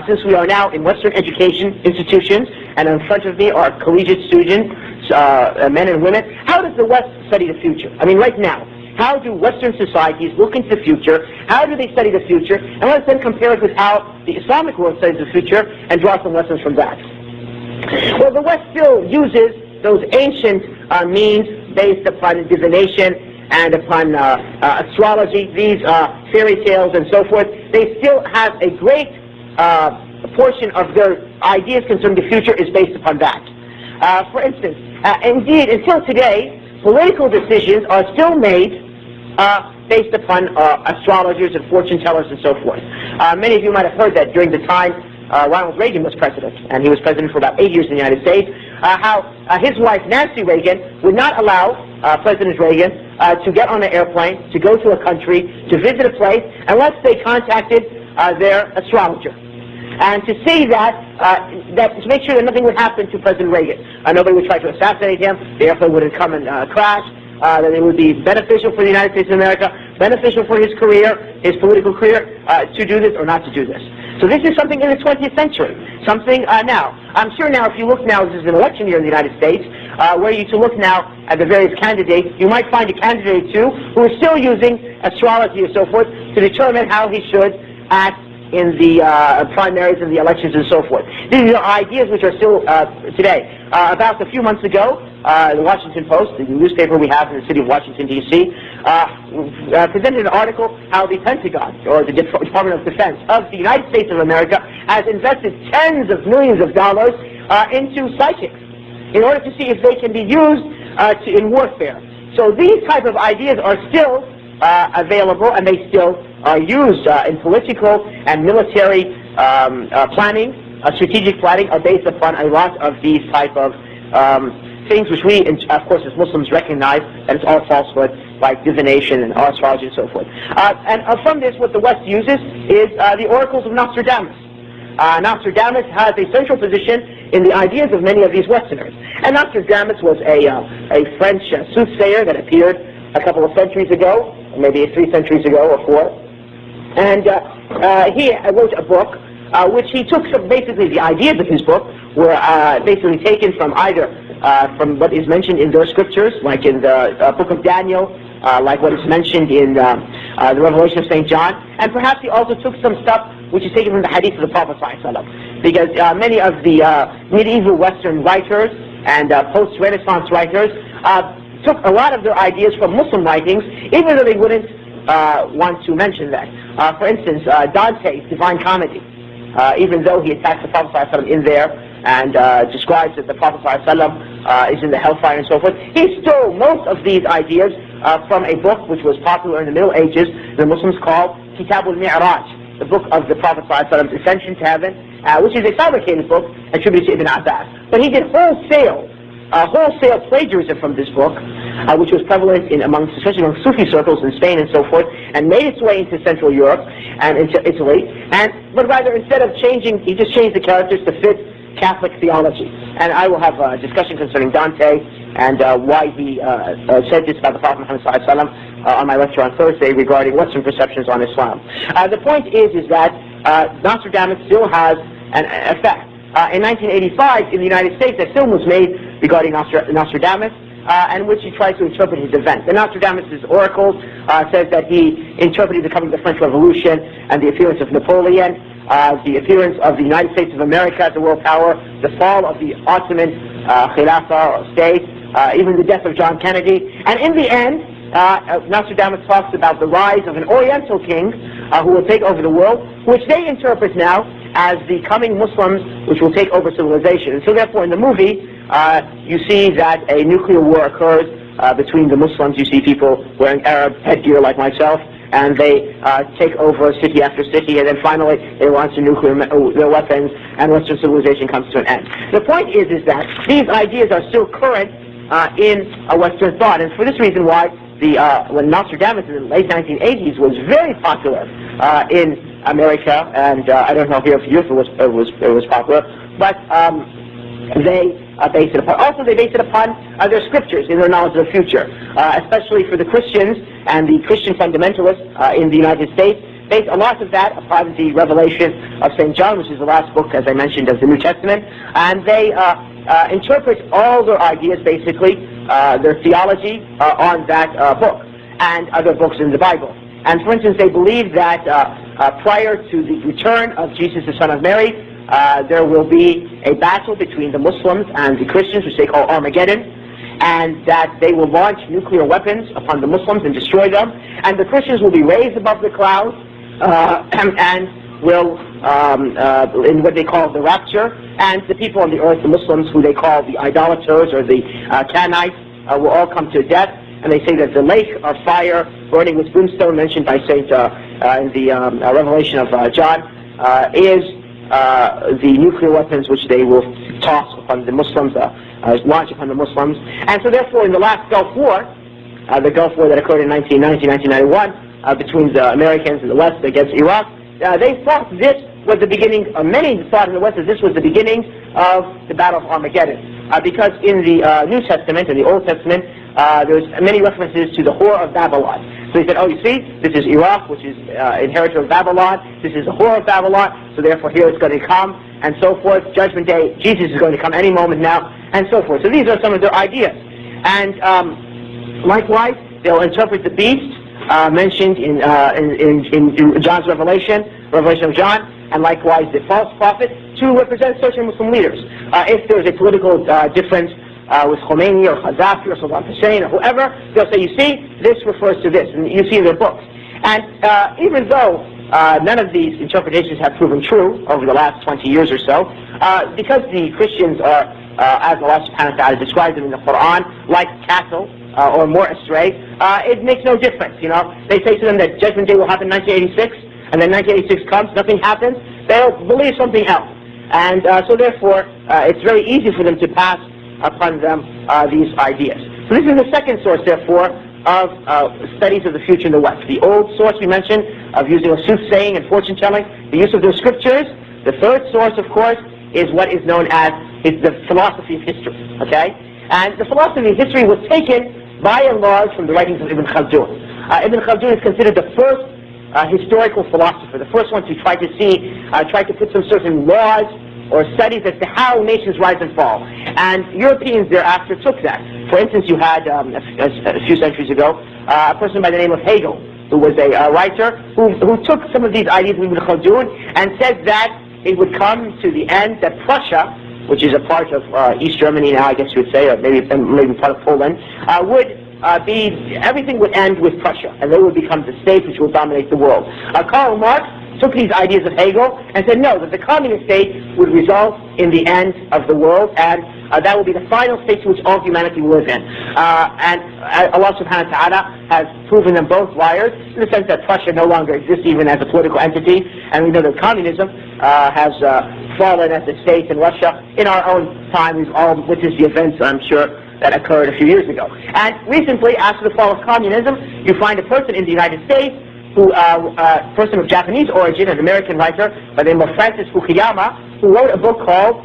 since we are now in Western education institutions, and in front of me are collegiate students, men and women, how does the West study the future? I mean, right now, how do Western societies look into the future? How do they study the future? And let's then compare it with how the Islamic world studies the future and draw some lessons from that. Well, the West still uses those ancient means based upon divination and upon astrology, these fairy tales and so forth. They still have a great portion of their ideas concerning the future is based upon that. For instance, indeed, until today, political decisions are still made based upon astrologers and fortune tellers and so forth. Many of you might have heard that during the time Ronald Reagan was president, and he was president for about 8 years in the United States, how his wife Nancy Reagan would not allow President Reagan to get on an airplane, to go to a country, to visit a place, unless they contacted their astrologer. And to see that to make sure that nothing would happen to President Reagan. Nobody would try to assassinate him, the airplane wouldn't come and crash, that it would be beneficial for the United States of America, beneficial for his career, his political career, to do this or not to do this. So this is something in the 20th century, something now. I'm sure now if you look now, this is an election year in the United States, where you to look now at the various candidates, you might find a candidate too who is still using astrology and so forth to determine how he should act in the primaries and the elections and so forth. These are ideas which are still today. About a few months ago, the Washington Post, the newspaper we have in the city of Washington, D.C., presented an article how the Pentagon, or the Department of Defense of the United States of America, has invested tens of millions of dollars into psychics in order to see if they can be used in warfare. So these type of ideas are still available, and they still are used in political and military planning. Strategic planning are based upon a lot of these type of things which we, of course, as Muslims recognize that it's all falsehood, like divination and astrology and so forth. And from this, what the West uses is the oracles of Nostradamus. Nostradamus has a central position in the ideas of many of these Westerners. And Nostradamus was a French soothsayer that appeared a couple of centuries ago, maybe 3 centuries ago or 4. And he wrote a book which he took basically the ideas of his book were basically taken from either from what is mentioned in their scriptures, like in the book of Daniel, like what is mentioned in the Revelation of St. John, and perhaps he also took some stuff which is taken from the hadith of the Prophet ﷺ, because many of the medieval Western writers and post-Renaissance writers took a lot of their ideas from Muslim writings, even though they wouldn't want to mention that. For instance, Dante's Divine Comedy, even though he attacked the Prophet ﷺ in there, and describes that the Prophet ﷺ is in the hellfire and so forth. He stole most of these ideas from a book which was popular in the Middle Ages, the Muslims called Kitab al-Mi'raj, the book of the Prophet ﷺ's ascension to heaven, which is a fabricated book attributed to Ibn Abbas. But he did wholesale plagiarism from this book, which was prevalent especially among Sufi circles in Spain and so forth, and made its way into Central Europe and into Italy. But rather, instead of changing, he just changed the characters to fit Catholic theology. And I will have a discussion concerning Dante and why he said this about the Prophet Muhammad ﷺ on my lecture on Thursday regarding Western perceptions on Islam. The point is that Nostradamus still has an effect. In 1985, in the United States, a film was made regarding Nostradamus, in which he tries to interpret his events. And Nostradamus' oracle says that he interpreted the coming of the French Revolution and the appearance of Napoleon, the appearance of the United States of America as a world power, the fall of the Ottoman Khilafah or state, even the death of John Kennedy. And in the end, Nostradamus talks about the rise of an Oriental king who will take over the world, which they interpret now as the coming Muslims, which will take over civilization. And so therefore in the movie, you see that a nuclear war occurs between the Muslims. You see people wearing Arab headgear like myself, and they take over city after city, and then finally they launch their weapons, and Western civilization comes to an end. The point is that these ideas are still current in Western thought, and for this reason why when Nostradamus in the late 1980s was very popular in America, and I don't know here if it was popular, but they based it upon. Also, they based it upon their scriptures in their knowledge of the future, especially for the Christians and the Christian fundamentalists in the United States. Based a lot of that upon the revelation of St. John, which is the last book, as I mentioned, of the New Testament, and they interpret all their ideas, basically, their theology, on that book and other books in the Bible. And for instance, they believe that prior to the return of Jesus, the Son of Mary, there will be a battle between the Muslims and the Christians, which they call Armageddon, and that they will launch nuclear weapons upon the Muslims and destroy them, and the Christians will be raised above the clouds and will, in what they call the rapture, and the people on the earth, the Muslims, who they call the idolaters or the Canaanites, will all come to death. And they say that the lake of fire burning with brimstone mentioned by Saint in the Revelation of John is the nuclear weapons which they will toss upon the Muslims, launch upon the Muslims. And so therefore in the last Gulf War, the Gulf War that occurred in 1990-1991 between the Americans and the West against Iraq, they thought this was the beginning, many thought in the West that this was the beginning of the Battle of Armageddon. Because in the New Testament, in the Old Testament, there's many references to the whore of Babylon. So he said, oh, you see, this is Iraq, which is inherited of Babylon. This is the whore of Babylon, so therefore here it's going to come, and so forth. Judgment Day, Jesus is going to come any moment now, and so forth. So these are some of their ideas. And likewise, they'll interpret the beast mentioned in John's Revelation of John, and likewise the false prophet, to represent certain Muslim leaders. If there's a political difference with Khomeini or Gaddafi or Saddam Hussein or whoever, they'll say, you see, this refers to this, and you see in their books. And even though none of these interpretations have proven true over the last 20 years or so, because the Christians are, as Allah subhanahu wa ta'ala describes them in the Quran, like cattle or more astray, it makes no difference. You know, they say to them that Judgment Day will happen in 1986, and then 1986 comes, nothing happens, they'll believe something else. And so therefore, it's very easy for them to pass upon them these ideas. So this is the second source, therefore, of studies of the future in the West. The old source we mentioned of using of soothsaying and fortune-telling, the use of their scriptures. The third source, of course, is what is known as the philosophy of history. Okay? And the philosophy of history was taken, by and large, from the writings of Ibn Khaldun. Ibn Khaldun is considered the first historical philosopher, the first one to try to put some certain laws or studies as to how nations rise and fall. And Europeans thereafter took that. For instance, you had, a few centuries ago, a person by the name of Hegel, who was a writer, who took some of these ideas of Ibn Khaldun and said that it would come to the end that Prussia, which is a part of East Germany now, I guess you would say, or maybe part of Poland, everything would end with Prussia, and they would become the state which will dominate the world. Karl Marx took these ideas of Hegel and said no, that the communist state would result in the end of the world, and that will be the final state to which all humanity will live in. And Allah subhanahu wa ta'ala has proven them both liars, in the sense that Prussia no longer exists even as a political entity, and we know that communism has fallen as a state in Russia. In our own time, we've all witnessed the events, I'm sure, that occurred a few years ago. And recently, after the fall of communism, you find a person in the United States, a person of Japanese origin, an American writer by the name of Francis Fukuyama, who wrote a book called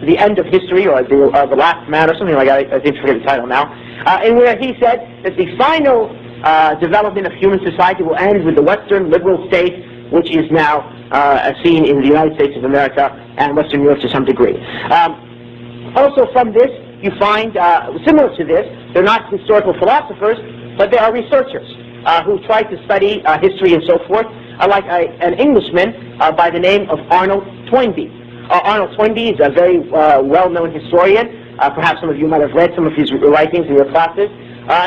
The End of History, or The Last Man, or something like that. I didn't forget the title now, in where he said that the final development of human society will end with the Western liberal state, which is now seen in the United States of America and Western Europe to some degree. Also from this, you find, similar to this, they're not historical philosophers, but they are researchers who try to study history and so forth, like an Englishman by the name of Arnold Toynbee. Arnold Toynbee is a very well-known historian. Perhaps some of you might have read some of his writings in your classes.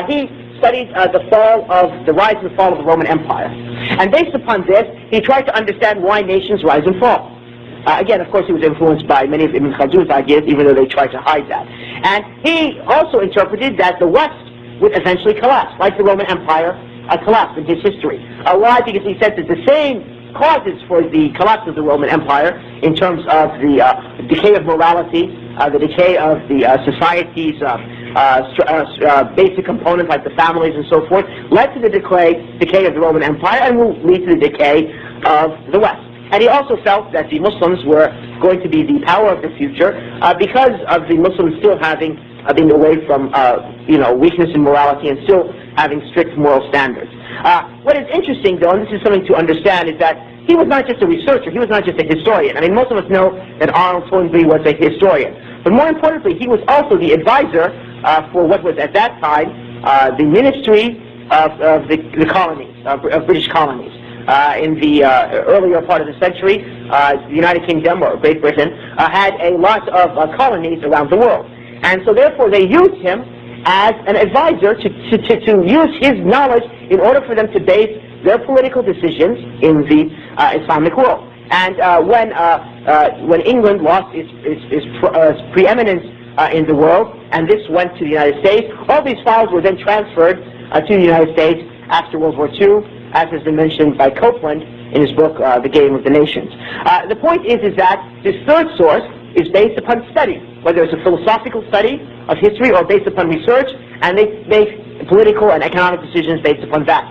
He studied the rise and fall of the Roman Empire. And based upon this, he tried to understand why nations rise and fall. Again, of course, he was influenced by many of Ibn Khaldun's ideas, even though they tried to hide that. And he also interpreted that the West would eventually collapse, like the Roman Empire collapsed in his history. Why? Because he said that the same causes for the collapse of the Roman Empire, in terms of the decay of morality, the decay of the society's basic components like the families and so forth, led to the decay of the Roman Empire and will lead to the decay of the West. And he also felt that the Muslims were going to be the power of the future because of the Muslims still having been away from weakness in morality and still having strict moral standards. What is interesting, though, and this is something to understand, is that he was not just a researcher, he was not just a historian. I mean, most of us know that Arnold Toynbee was a historian. But more importantly, he was also the advisor for what was at that time the Ministry of the colonies, of British colonies. In the earlier part of the century, the United Kingdom, or Great Britain, had a lot of colonies around the world. And so therefore they used him as an advisor to use his knowledge in order for them to base their political decisions in the Islamic world. And when England lost its preeminence in the world, and this went to the United States, all these files were then transferred to the United States after World War II, as has been mentioned by Copeland in his book, The Game of the Nations. The point is that this third source is based upon study, whether it's a philosophical study of history or based upon research, and they make political and economic decisions based upon that.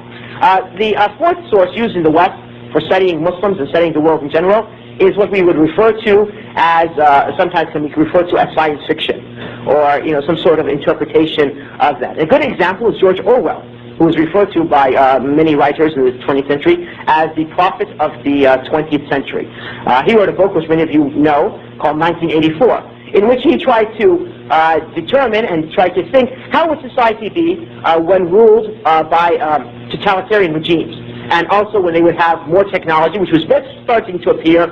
The fourth source used in the West for studying Muslims and studying the world in general is what we would refer to as, sometimes can be referred to as science fiction, or some sort of interpretation of that. A good example is George Orwell, who was referred to by many writers in the 20th century as the prophet of the 20th century. He wrote a book, which many of you know, called 1984, in which he tried to determine and tried to think how would society be when ruled by totalitarian regimes, and also when they would have more technology, which was just starting to appear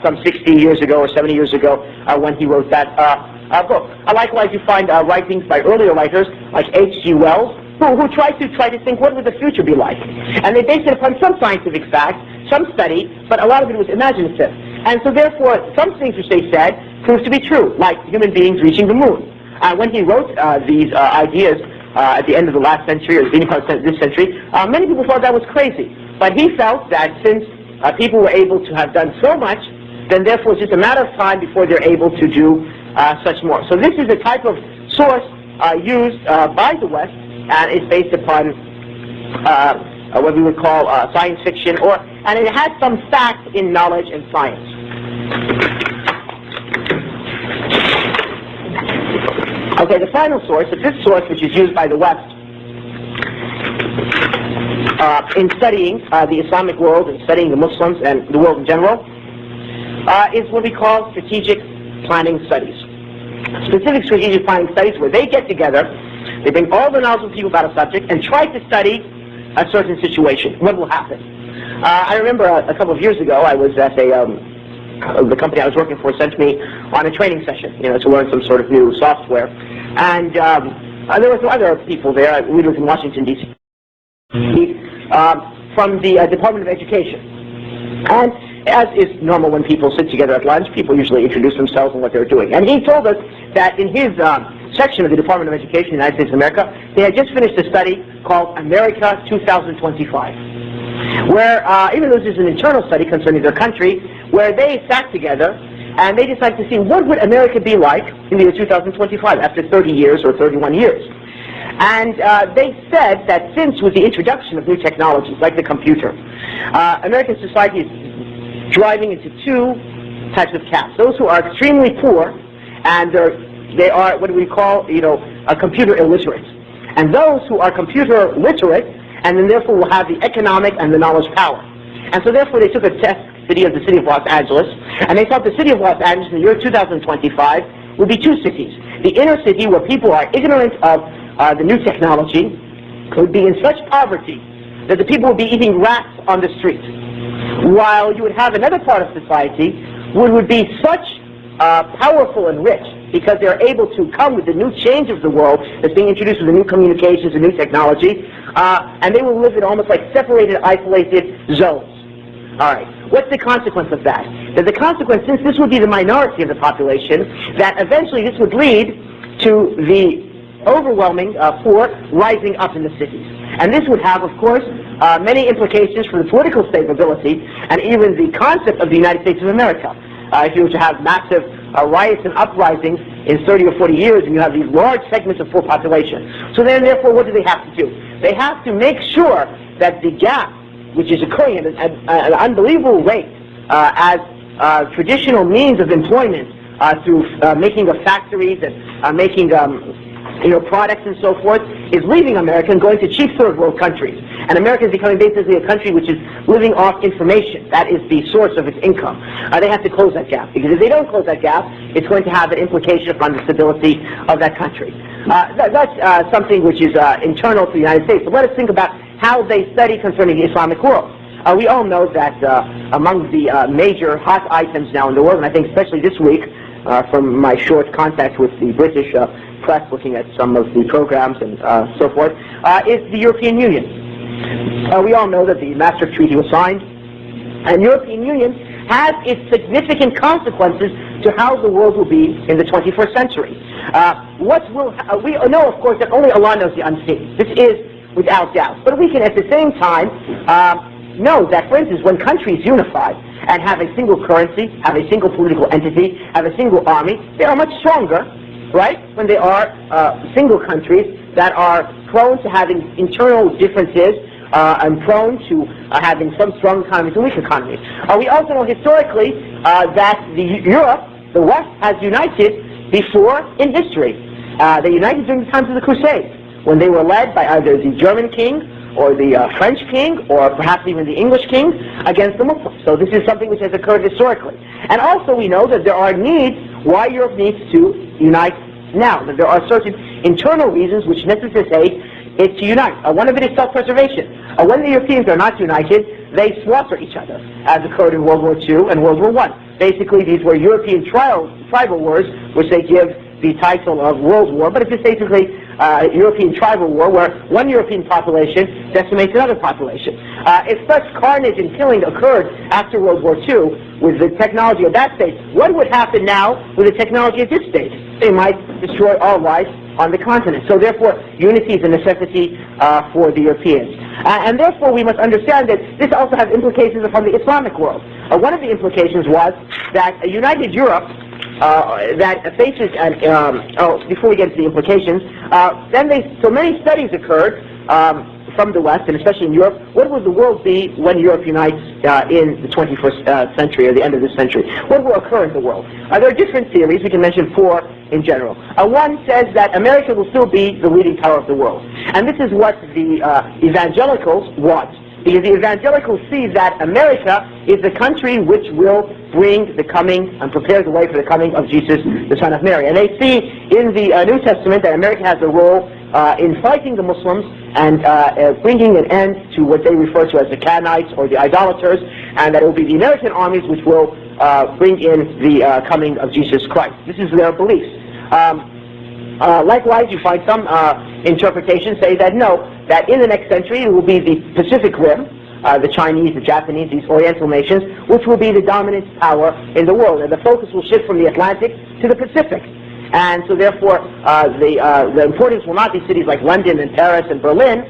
some 60 years ago or 70 years ago when he wrote that book. Likewise, you find writings by earlier writers like H.G. Wells, who tried to think what would the future be like. And they based it upon some scientific facts, some study, but a lot of it was imaginative. And so therefore, some things which they said proved to be true, like human beings reaching the moon. When he wrote these ideas at the end of the last century, or the beginning part of this century, many people thought that was crazy. But he felt that since people were able to have done so much, then therefore it's just a matter of time before they're able to do such more. So this is a type of source used by the West, and it's based upon what we would call science fiction, and it has some fact in knowledge and science. Okay, the final source, the fifth source, which is used by the West in studying the Islamic world and studying the Muslims and the world in general, is what we call strategic planning studies. Specific strategic planning studies where they get together, they bring all the knowledge of people about a subject and try to study a certain situation. What will happen? I remember a couple of years ago, I was at the company I was working for sent me on a training session, to learn some sort of new software. And there were some other people there. We lived in Washington, D.C. From the Department of Education. And as is normal when people sit together at lunch, people usually introduce themselves and what they're doing. And he told us that in his section of the Department of Education in the United States of America, they had just finished a study called America 2025, where, even though this is an internal study concerning their country, where they sat together and they decided to see what would America be like in the year 2025 after 30 years or 31 years. And they said that since with the introduction of new technologies like the computer, American society is driving into two types of camps. Those who are extremely poor and they are what we call, a computer illiterate. And those who are computer literate and then therefore will have the economic and the knowledge power. And so therefore they took a test city of the city of Los Angeles, and they thought the city of Los Angeles in the year 2025 would be two cities. The inner city where people are ignorant of the new technology would be in such poverty that the people would be eating rats on the street. While you would have another part of society which would be such powerful and rich because they're able to come with the new change of the world that's being introduced with the new communications and new technology, and they will live in almost like separated, isolated zones. All right. What's the consequence of that? That the consequence, since this would be the minority of the population, that eventually this would lead to the overwhelming poor rising up in the cities. And this would have, of course, many implications for the political stability and even the concept of the United States of America. If you were to have massive riots and uprisings in 30 or 40 years, and you have these large segments of poor population. So then, therefore, what do they have to do? They have to make sure that the gap, which is occurring at an unbelievable rate as traditional means of employment through making of factories and making products and so forth, is leaving America and going to cheap third world countries. And America is becoming basically a country which is living off information. That is the source of its income. They have to close that gap, because if they don't close that gap, it's going to have an implication upon the stability of that country. That's something which is internal to the United States. But let us think about how they study concerning the Islamic world. We all know that among the major hot items now in the world, and I think especially this week, from my short contact with the British press looking at some of the programs and so forth, is the European Union. We all know that the Maastricht Treaty was signed, and the European Union has its significant consequences to how the world will be in the 21st century. We know, of course, that only Allah knows the unseen. This is without doubt. But we can at the same time know that, for instance, when countries unify and have a single currency, have a single political entity, have a single army, they are much stronger, right, when they are single countries that are prone to having internal differences and prone to having some strong economies and weak economies. We also know historically that Europe, the West, has united before in history. They united during the times of the Crusades, when they were led by either the German king or the French king, or perhaps even the English king, against the Muslims. So this is something which has occurred historically. And also we know that there are needs why Europe needs to unite now, that there are certain internal reasons which necessitate it to unite. One of it is self-preservation. When the Europeans are not united, they slaughter each other, as occurred in World War II and World War I. Basically, these were European tribal wars, which they give the title of World War, but it's just basically European tribal war, where one European population decimates another population. If such carnage and killing occurred after World War II with the technology of that state, what would happen now with the technology of this state? They might destroy all life on the continent. So therefore, unity is a necessity for the Europeans. And therefore, we must understand that this also has implications upon the Islamic world. One of the implications was that a united Europe that faces, before we get to the implications, so many studies occurred from the West, and especially in Europe. What will the world be when Europe unites in the 21st century, or the end of this century? What will occur in the world? There are different theories. We can mention four in general. One says that America will still be the leading power of the world. And this is what the evangelicals want. Because the evangelicals see that America is the country which will bring the coming and prepare the way for the coming of Jesus, the Son of Mary. And they see in the New Testament that America has a role in fighting the Muslims and bringing an end to what they refer to as the Canaanites or the idolaters, and that it will be the American armies which will bring in the coming of Jesus Christ. This is their beliefs. Likewise, you find some interpretations say that no, that in the next century it will be the Pacific Rim, the Chinese, the Japanese, these Oriental nations, which will be the dominant power in the world. And the focus will shift from the Atlantic to the Pacific. And so therefore, the importance will not be cities like London and Paris and Berlin,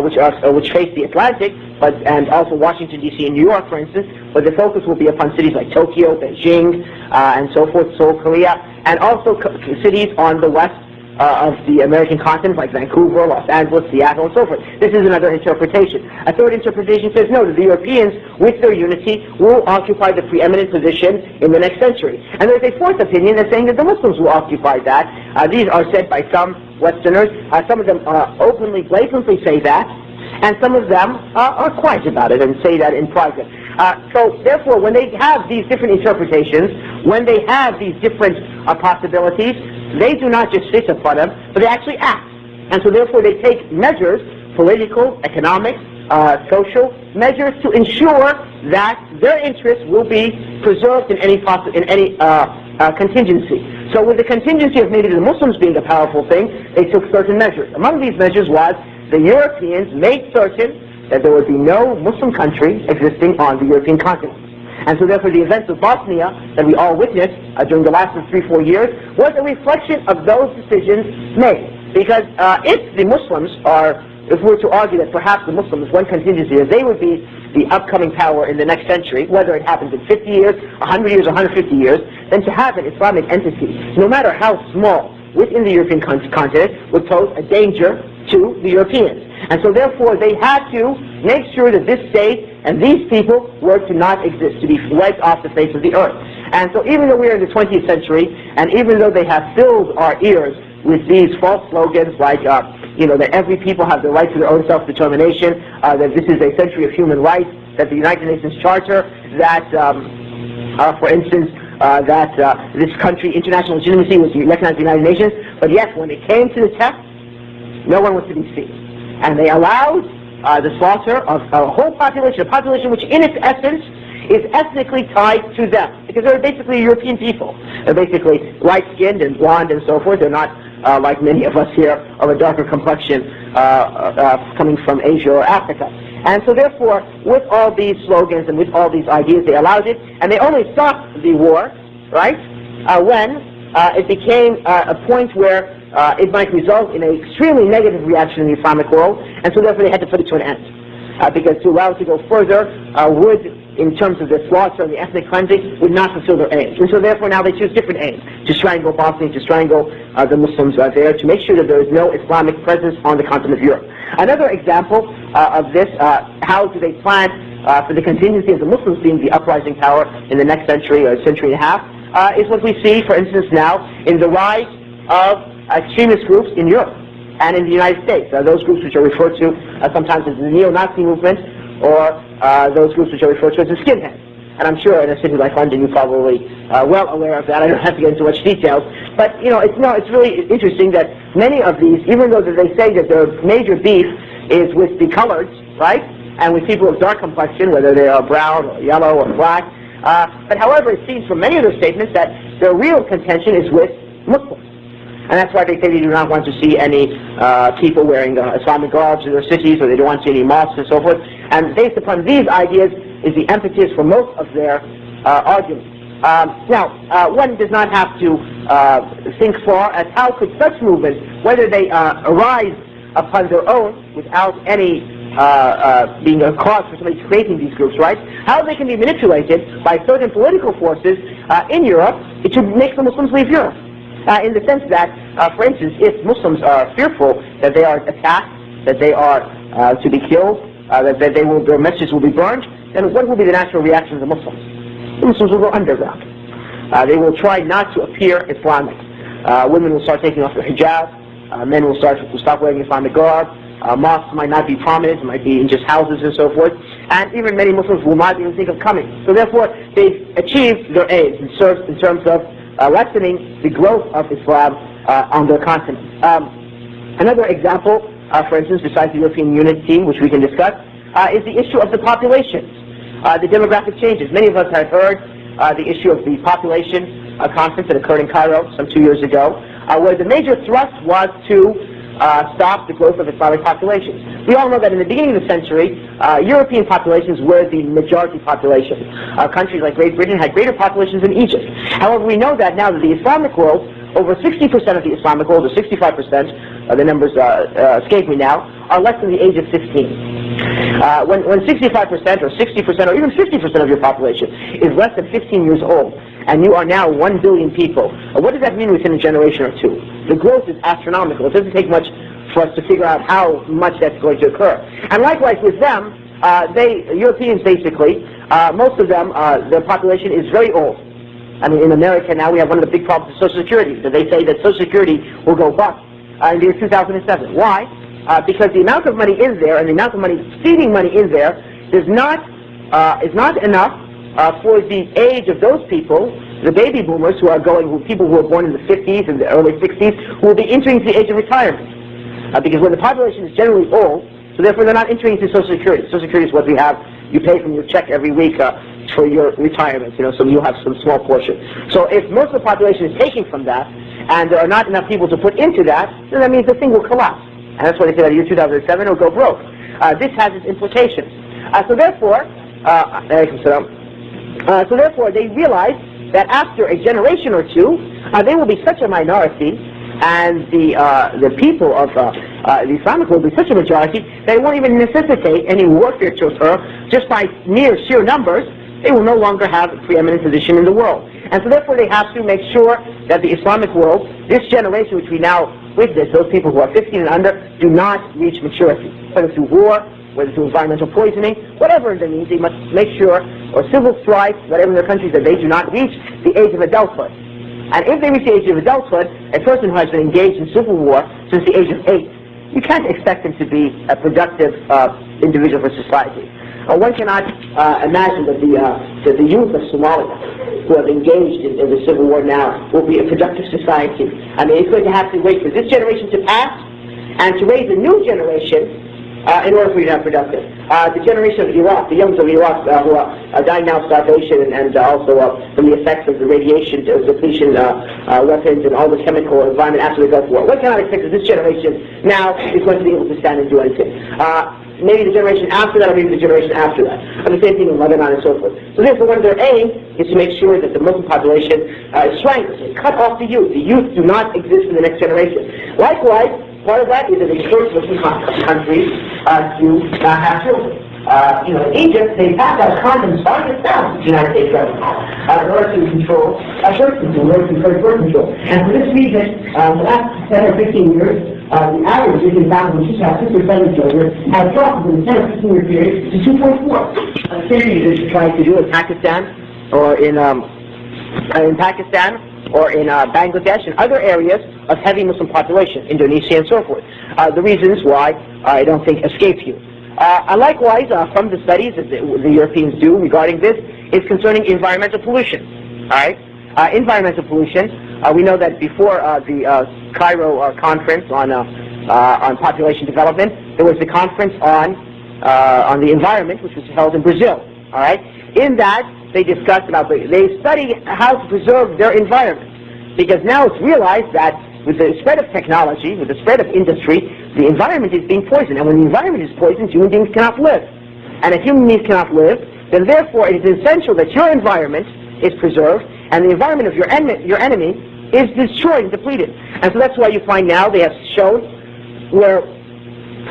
which face the Atlantic, and also Washington, D.C. and New York, for instance, but the focus will be upon cities like Tokyo, Beijing, and so forth, Seoul, Korea, and also cities on the west of the American continent, like Vancouver, Los Angeles, Seattle, and so forth. This is another interpretation. A third interpretation says, no, that the Europeans, with their unity, will occupy the preeminent position in the next century. And there's a fourth opinion that's saying that the Muslims will occupy that. These are said by some Westerners. Some of them openly, blatantly say that, and some of them are quiet about it and say that in private. So therefore, when they have these different interpretations, when they have these different possibilities, they do not just sit upon them, but they actually act. And so therefore they take measures, political, economic, social measures, to ensure that their interests will be preserved in any contingency. So with the contingency of maybe the Muslims being the powerful thing, they took certain measures. Among these measures was the Europeans made certain that there would be no Muslim country existing on the European continent. And so therefore the events of Bosnia that we all witnessed during the last 3-4 years was a reflection of those decisions made. Because if the Muslims are, if we were to argue that perhaps the Muslims, one contingency, that they would be the upcoming power in the next century, whether it happens in 50 years, 100 years, 150 years, then to have an Islamic entity, no matter how small, within the European continent, would pose a danger to the Europeans. And so therefore they had to make sure that this state and these people were to not exist, to be wiped off the face of the earth. And so even though we're in the 20th century, and even though they have filled our ears with these false slogans like, that every people have the right to their own self-determination, that this is a century of human rights, that the United Nations Charter, that, for instance, that this country, international legitimacy, was recognized by the United Nations, but yet when it came to the test, no one was to be seen. And they allowed the slaughter of a whole population, a population which in its essence is ethnically tied to them, because they're basically European people. They're basically light-skinned and blonde and so forth. They're not like many of us here of a darker complexion coming from Asia or Africa. And so therefore, with all these slogans and with all these ideas, they allowed it, and they only stopped the war, right, when it became a point where it might result in an extremely negative reaction in the Islamic world, and so therefore they had to put it to an end. Because to allow it to go further would, in terms of the slaughter and the ethnic cleansing, would not fulfill their aims. And so therefore now they choose different aims, to strangle Bosnia, to strangle the Muslims there, to make sure that there is no Islamic presence on the continent of Europe. Another example of this, how do they plan for the contingency of the Muslims being the uprising power in the next century or century and a half, is what we see, for instance, now in the rise of extremist groups in Europe and in the United States. Those groups which are referred to sometimes as the neo-Nazi movement, or those groups which are referred to as the skinheads. And I'm sure in a city like London you're probably well aware of that. I don't have to get into much details. But it's really interesting that many of these, even though they say that their major beef is with the coloreds, right, and with people of dark complexion, whether they are brown or yellow or black, but however it seems from many of their statements that their real contention is with Muslims. And that's why they say they do not want to see any people wearing Islamic garbs in their cities, or they don't want to see any mosques and so forth. And based upon these ideas is the impetus for most of their arguments. Now, one does not have to think far as how could such movements, whether they arise upon their own without any being a cause for somebody creating these groups, right? How they can be manipulated by certain political forces in Europe to make the Muslims leave Europe. In the sense that, for instance, if Muslims are fearful that they are attacked, that they are to be killed, that their messages will be burned, then what will be the natural reaction of the Muslims? The Muslims will go underground. They will try not to appear Islamic. Women will start taking off their hijab. Men will stop wearing Islamic garb. Mosques might not be prominent, might be in just houses and so forth. And even many Muslims will not even think of coming. So therefore, they've achieved their aims in terms of lessening the growth of Islam on their continent. Another example, for instance, besides the European unity, which we can discuss, is the issue of the populations, the demographic changes. Many of us have heard the issue of the population conference that occurred in Cairo some 2 years ago, where the major thrust was to stop the growth of Islamic populations. We all know that in the beginning of the century, European populations were the majority population. Countries like Great Britain had greater populations than Egypt. However, we know that now that the Islamic world, over 60% of the Islamic world, or 65%, the numbers escape me now, are less than the age of 15. When 65% or 60% or even 50% of your population is less than 15 years old, and you are now 1 billion people, what does that mean within a generation or two? The growth is astronomical. It doesn't take much for us to figure out how much that's going to occur. And likewise with them, Europeans basically, most of them, their population is very old. I mean, in America now we have one of the big problems with Social Security. So they say that Social Security will go bust in the year 2007. Why? Because the amount of money in there and the amount of money, seeding money in there, is not enough for the age of those people, the baby boomers who are people who were born in the 50s and the early 60s, who will be entering the age of retirement. Because when the population is generally old, so therefore they're not entering into Social Security. Social Security is what we have. You pay from your check every week for your retirement, so you'll have some small portion. So if most of the population is taking from that, and there are not enough people to put into that, then that means the thing will collapse. And that's why they say that in the year 2007 it will go broke. This has its implications. So therefore they realize that after a generation or two, they will be such a minority, and the people of the Islamic world will be such a majority that it won't even necessitate any warfare to occur. Just by sheer numbers, they will no longer have a preeminent position in the world. And so therefore they have to make sure that the Islamic world, this generation which we now witness, those people who are 15 and under, do not reach maturity. Whether through war, whether through environmental poisoning, whatever the means, they must make sure, or civil strife, whatever in their countries, that they do not reach the age of adulthood. And if they reach the age of adulthood, a person who has been engaged in civil war since the age of 8, you can't expect him to be a productive individual for society. One cannot imagine that the youth of Somalia who have engaged in the civil war now will be a productive society. I mean, it's going to have to wait for this generation to pass and to raise a new generation in order for you to have productive. The generation of Iraq, the young of Iraq who are dying now of starvation and also from the effects of the radiation depletion weapons and all the chemical environment after the Gulf War. What cannot expect that this generation now is going to be able to stand and do anything? Maybe the generation after that, or maybe the generation after that. And the same thing in Lebanon and so forth. So therefore, one of their aim is to make sure that the Muslim population is strangled, cut off the youth. The youth do not exist in the next generation. Likewise, part of that is that they encourage Muslim countries to have children. In Egypt, they passed out condoms starting at the United States government in order to control birth control, in order to encourage birth control. And for this reason, the last 10 or 15 years, the average is in fact when she has 6 or 7 children has dropped in the 10 or 15 year period to 2.4. The same thing is trying to do in Pakistan or in Bangladesh and other areas of heavy Muslim population, Indonesia and so forth. The reasons why I don't think escape you. Likewise, from the studies that the Europeans do regarding this is concerning environmental pollution. All right, environmental pollution. We know that before the Cairo conference on population development, there was the conference on the environment, which was held in Brazil. All right, in that they discussed they studied how to preserve their environment, because now it's realized that with the spread of technology, with the spread of industry, the environment is being poisoned. And when the environment is poisoned, human beings cannot live. And if human beings cannot live, then therefore it is essential that your environment is preserved and the environment of your enemy is destroyed and depleted. And so that's why you find now they have shown where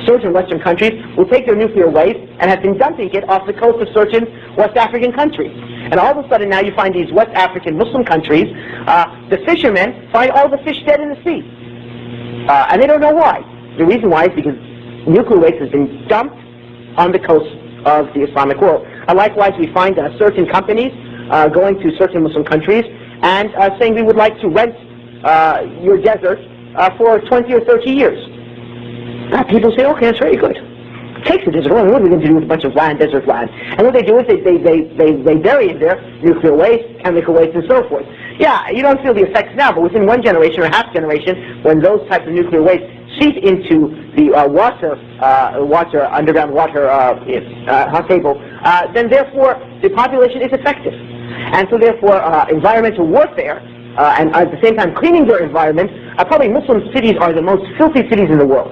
certain Western countries will take their nuclear waste and have been dumping it off the coast of certain West African countries. And all of a sudden now you find these West African Muslim countries, the fishermen find all the fish dead in the sea. And they don't know why. The reason why is because nuclear waste has been dumped on the coast of the Islamic world. Likewise, we find certain companies going to certain Muslim countries and saying we would like to rent your desert for 20 or 30 years. People say, okay, that's very good. Take the desert. What are we going to do with a bunch of land, desert land? And what they do is they bury in there nuclear waste, chemical waste, and so forth. Yeah, you don't feel the effects now, but within one generation or half generation, when those types of nuclear waste seep into the underground water table, then therefore the population is affected. And so therefore environmental warfare and at the same time cleaning their environment probably Muslim cities are the most filthy cities in the world.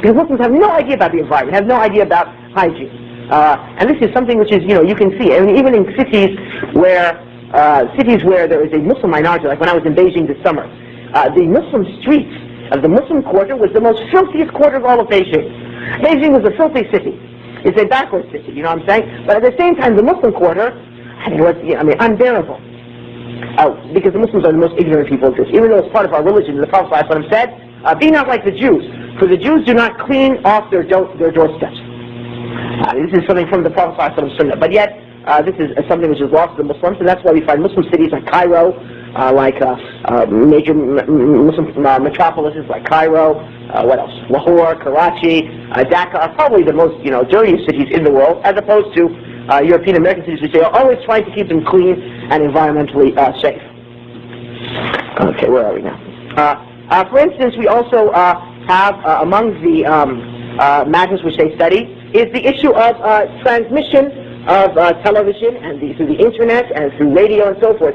Because Muslims have no idea about the environment, have no idea about hygiene. And this is something which is, you can see, and even in cities where there is a Muslim minority, like when I was in Beijing this summer, the Muslim streets of the Muslim quarter was the most filthiest quarter of all of Beijing. Beijing was a filthy city. It's a backward city, you know what I'm saying? But at the same time, the Muslim quarter, was, unbearable. Because the Muslims are the most ignorant people of this. Even though it's part of our religion, the Prophet ﷺ said, be not like the Jews, for the Jews do not clean off their doorsteps. This is something from the Prophet ﷺ Sunnah. But yet, this is something which is lost to the Muslims, and that's why we find Muslim cities like Cairo, major Muslim metropolises like Cairo, what else? Lahore, Karachi, Dhaka are probably the most, dirtiest cities in the world, as opposed to European American cities, which they are always trying to keep them clean and environmentally safe. Okay, where are we now? For instance, we also have among the matters which they study is the issue of transmission of television and through the internet and through radio and so forth.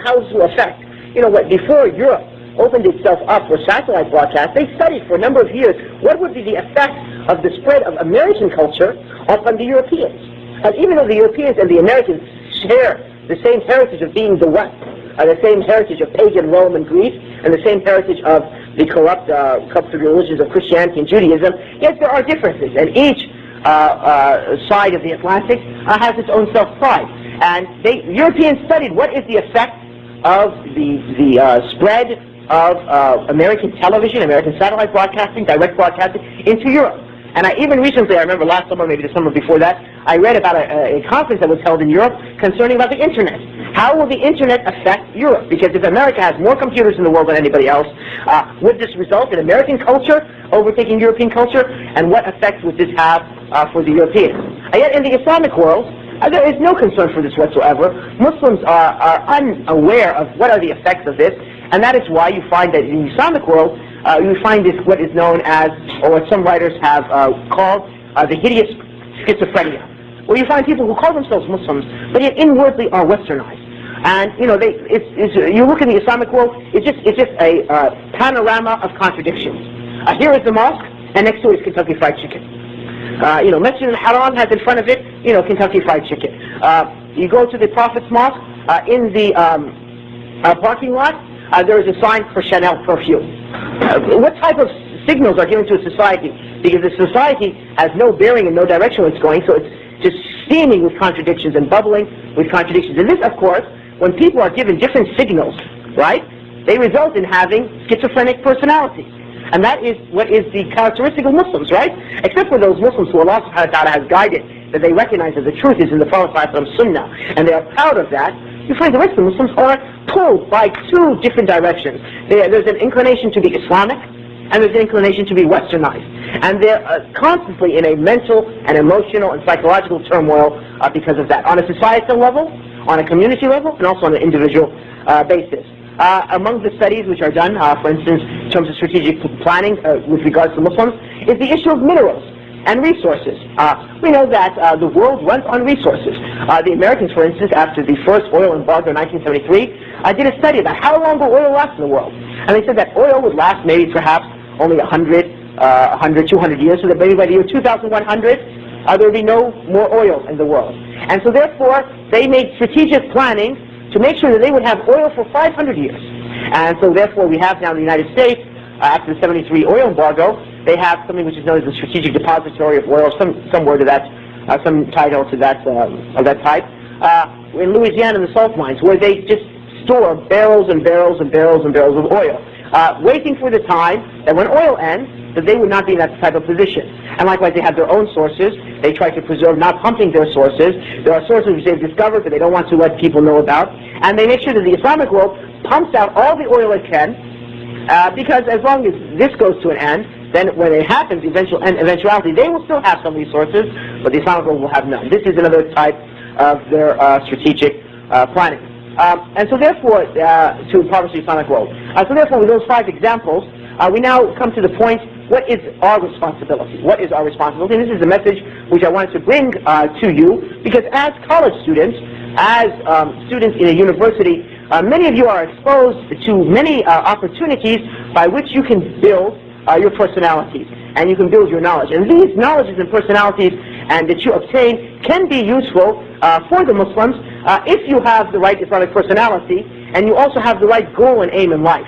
How this will affect. Before Europe opened itself up for satellite broadcast, they studied for a number of years what would be the effect of the spread of American culture upon the Europeans. And even though the Europeans and the Americans share the same heritage of being the West, the same heritage of pagan Rome and Greece, and the same heritage of the corrupt religions of Christianity and Judaism, yes, there are differences, and each side of the Atlantic has its own self-pride. And Europeans studied what is the effect of the spread of American television, American satellite broadcasting, direct broadcasting into Europe. And even recently, I remember last summer, maybe the summer before that, I read about a conference that was held in Europe concerning about the Internet. How will the Internet affect Europe? Because if America has more computers in the world than anybody else, would this result in American culture overtaking European culture? And what effects would this have for the Europeans? Yet in the Islamic world, there is no concern for this whatsoever. Muslims are unaware of what are the effects of this, and that is why you find that in the Islamic world, you find this what is known as, or what some writers have called, the hideous schizophrenia, where you find people who call themselves Muslims, but yet inwardly are westernized. And you look in the Islamic world, it's just a panorama of contradictions. Here is the mosque, and next to it is Kentucky Fried Chicken. Masjid al-Haram has in front of it, Kentucky Fried Chicken. You go to the Prophet's mosque, in the parking lot, there is a sign for Chanel perfume. What type of signals are given to a society? Because the society has no bearing and no direction where it's going, so it's just steaming with contradictions and bubbling with contradictions. And this, of course, when people are given different signals, right, they result in having schizophrenic personalities. And that is what is the characteristic of Muslims, right? Except for those Muslims who Allah subhanahu wa ta'ala has guided, that they recognize that the truth is in the Prophet's Sunnah, and they are proud of that. You find the rest of the Muslims are pulled by two different directions. There's an inclination to be Islamic, and there's an inclination to be westernized. And they're constantly in a mental and emotional and psychological turmoil because of that, on a societal level, on a community level, and also on an individual basis. Among the studies which are done, for instance, in terms of strategic planning with regards to Muslims, is the issue of minerals and resources. We know that the world runs on resources. The Americans, for instance, after the first oil embargo in 1973, did a study about how long will oil last in the world. And they said that oil would last maybe perhaps only 100, 200 years, so that maybe by the year 2100, there would be no more oil in the world. And so therefore, they made strategic planning to make sure that they would have oil for 500 years. And so therefore, we have now in the United States, after the 73 oil embargo, they have something which is known as the Strategic Depository of Oil, some word of that, some title to that, of that type, in Louisiana in the salt mines, where they just store barrels and barrels and barrels and barrels of oil, waiting for the time that when oil ends, that they would not be in that type of position. And likewise, they have their own sources. They try to preserve not pumping their sources. There are sources which they've discovered that they don't want to let people know about. And they make sure that the Islamic world pumps out all the oil it can, because as long as this goes to an end, then when it happens, eventuality, they will still have some resources, but the Islamic world will have none. This is another type of their strategic planning. And so therefore, to impoverish the Islamic world. So therefore, with those 5 examples, we now come to the point, what is our responsibility? What is our responsibility? And this is the message which I wanted to bring to you, because as college students, as students in a university, many of you are exposed to many opportunities by which you can build your personalities, and you can build your knowledge. And these knowledges and personalities and that you obtain can be useful for the Muslims if you have the right Islamic personality and you also have the right goal and aim in life.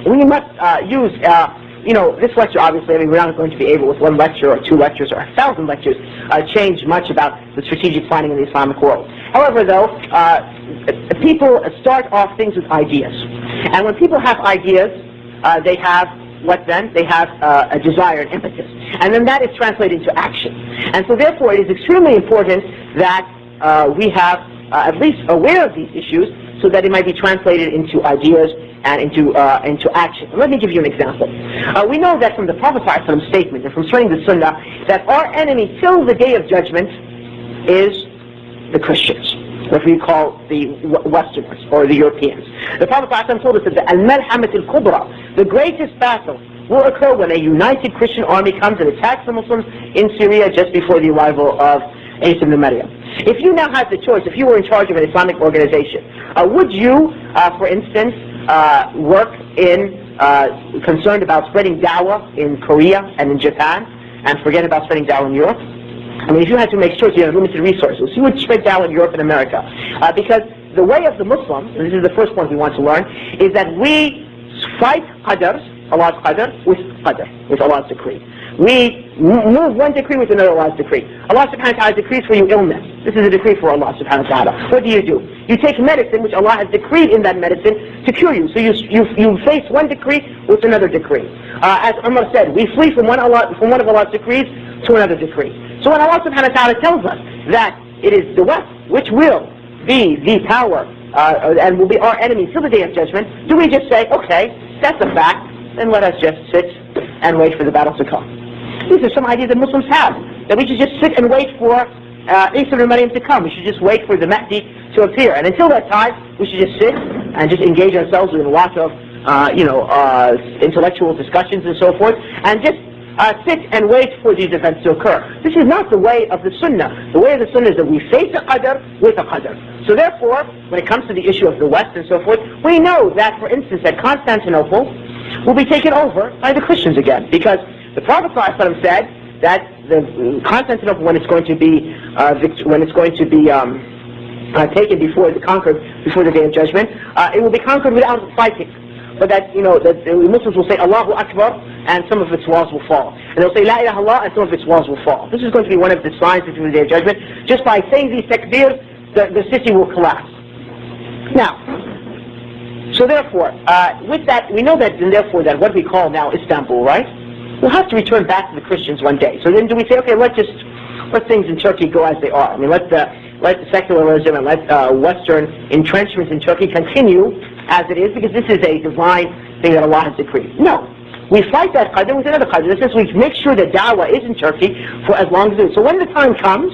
We must use, this lecture, obviously, we're not going to be able with one lecture or two lectures or 1,000 lectures change much about the strategic planning in the Islamic world. However, though, people start off things with ideas. And when people have ideas, they have what then? They have a desire, an impetus. And then that is translated into action. And so therefore it is extremely important that we have at least aware of these issues so that it might be translated into ideas and into action. Let me give you an example. We know that from the Prophet ﷺ statement and from studying the Sunnah that our enemy till the Day of Judgment is the Christians, what we call the Westerners or the Europeans. The Prophet ﷺ told us that the Al-Malhamat al-Kubra, the greatest battle, will occur when a united Christian army comes and attacks the Muslims in Syria just before the arrival of Isa ibn Maryam. If you now had the choice, if you were in charge of an Islamic organization, would you, for instance, work in, concerned about spreading Dawah in Korea and in Japan and forget about spreading Dawah in Europe? I mean, if you had to make choice, you have limited resources, you would spread Dawah in Europe and America. Because the way of the Muslims, and this is the first point we want to learn, is that we fight Qadr, Allah's Qadr, with Allah's decree. We move one decree with another Allah's decree. Allah subhanahu wa ta'ala decrees for you illness. This is a decree for Allah subhanahu wa ta'ala. What do? You take medicine which Allah has decreed in that medicine to cure you. So you face one decree with another decree. As Umar said, we flee from one of Allah's decrees to another decree. So when Allah subhanahu wa ta'ala tells us that it is the West which will be the power and will be our enemy till the Day of Judgment, do we just say, okay, that's a fact, then let us just sit and wait for the battle to come? These are some ideas that Muslims have, that we should just sit and wait for Isa ibn Maryam to come. We should just wait for the Mahdi to appear. And until that time, we should just sit and just engage ourselves in a lot of, intellectual discussions and so forth, and just sit and wait for these events to occur. This is not the way of the Sunnah. The way of the Sunnah is that we face a Qadr with a Qadr. So therefore, when it comes to the issue of the West and so forth, we know that, for instance, that Constantinople will be taken over by the Christians again, because the Prophet ﷺ said that the Constantinople, when it's going to be taken conquered before the Day of Judgment, it will be conquered without fighting. But that that the Muslims will say Allahu Akbar, and some of its walls will fall, and they'll say La ilaha illallah, and some of its walls will fall. This is going to be one of the signs before the Day of Judgment. Just by saying these takbir, the city will collapse. Now, so therefore, with that, we know that, and therefore, that what we call now Istanbul, right? We'll have to return back to the Christians one day. So then do we say, okay, let things in Turkey go as they are? I mean, let the secularism and let Western entrenchments in Turkey continue as it is, because this is a divine thing that Allah has decreed. No. We fight that Qadr with another Qadr. This is, we make sure that Dawah is in Turkey for as long as it is. So when the time comes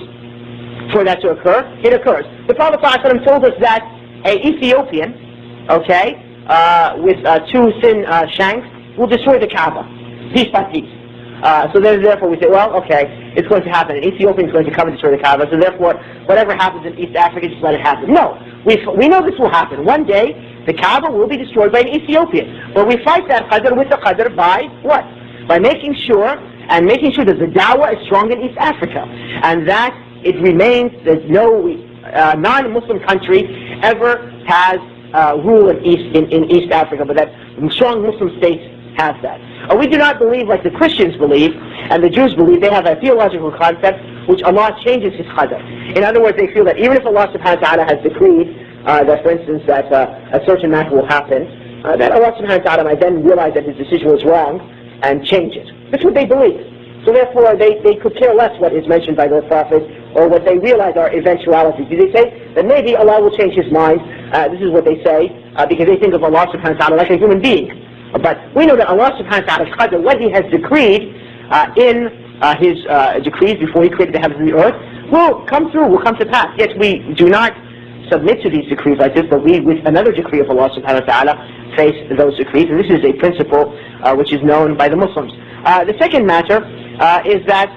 for that to occur, it occurs. The Prophet ﷺ told us that an Ethiopian, with two thin shanks, will destroy the Kaaba, piece by piece. So therefore we say, well, okay, it's going to happen. An Ethiopian is going to come and destroy the Kaaba, so therefore whatever happens in East Africa, just let it happen. No, we know this will happen. One day, the Kaaba will be destroyed by an Ethiopian. But we fight that Qadr with the Qadr by what? By making sure that the Dawah is strong in East Africa, and that it remains that no non-Muslim country ever has rule in East Africa, but that strong Muslim states have that. We do not believe like the Christians believe and the Jews believe. They have a theological concept which Allah changes His Qadr. In other words, they feel that even if Allah subhanahu wa ta'ala has decreed that, for instance, that a certain matter will happen, that Allah subhanahu wa ta'ala might then realize that His decision was wrong and change it. That's what they believe. So therefore, they could care less what is mentioned by their prophets or what they realize are eventualities. Do they say that maybe Allah will change His mind? This is what they say because they think of Allah subhanahu wa ta'ala like a human being. But we know that Allah subhanahu wa ta'ala's Qadr, what He has decreed in His decrees before He created the heavens and the earth, will come through, will come to pass. Yet we do not submit to these decrees like this, but we, with another decree of Allah subhanahu wa ta'ala, face those decrees. And this is a principle which is known by the Muslims. The second matter is that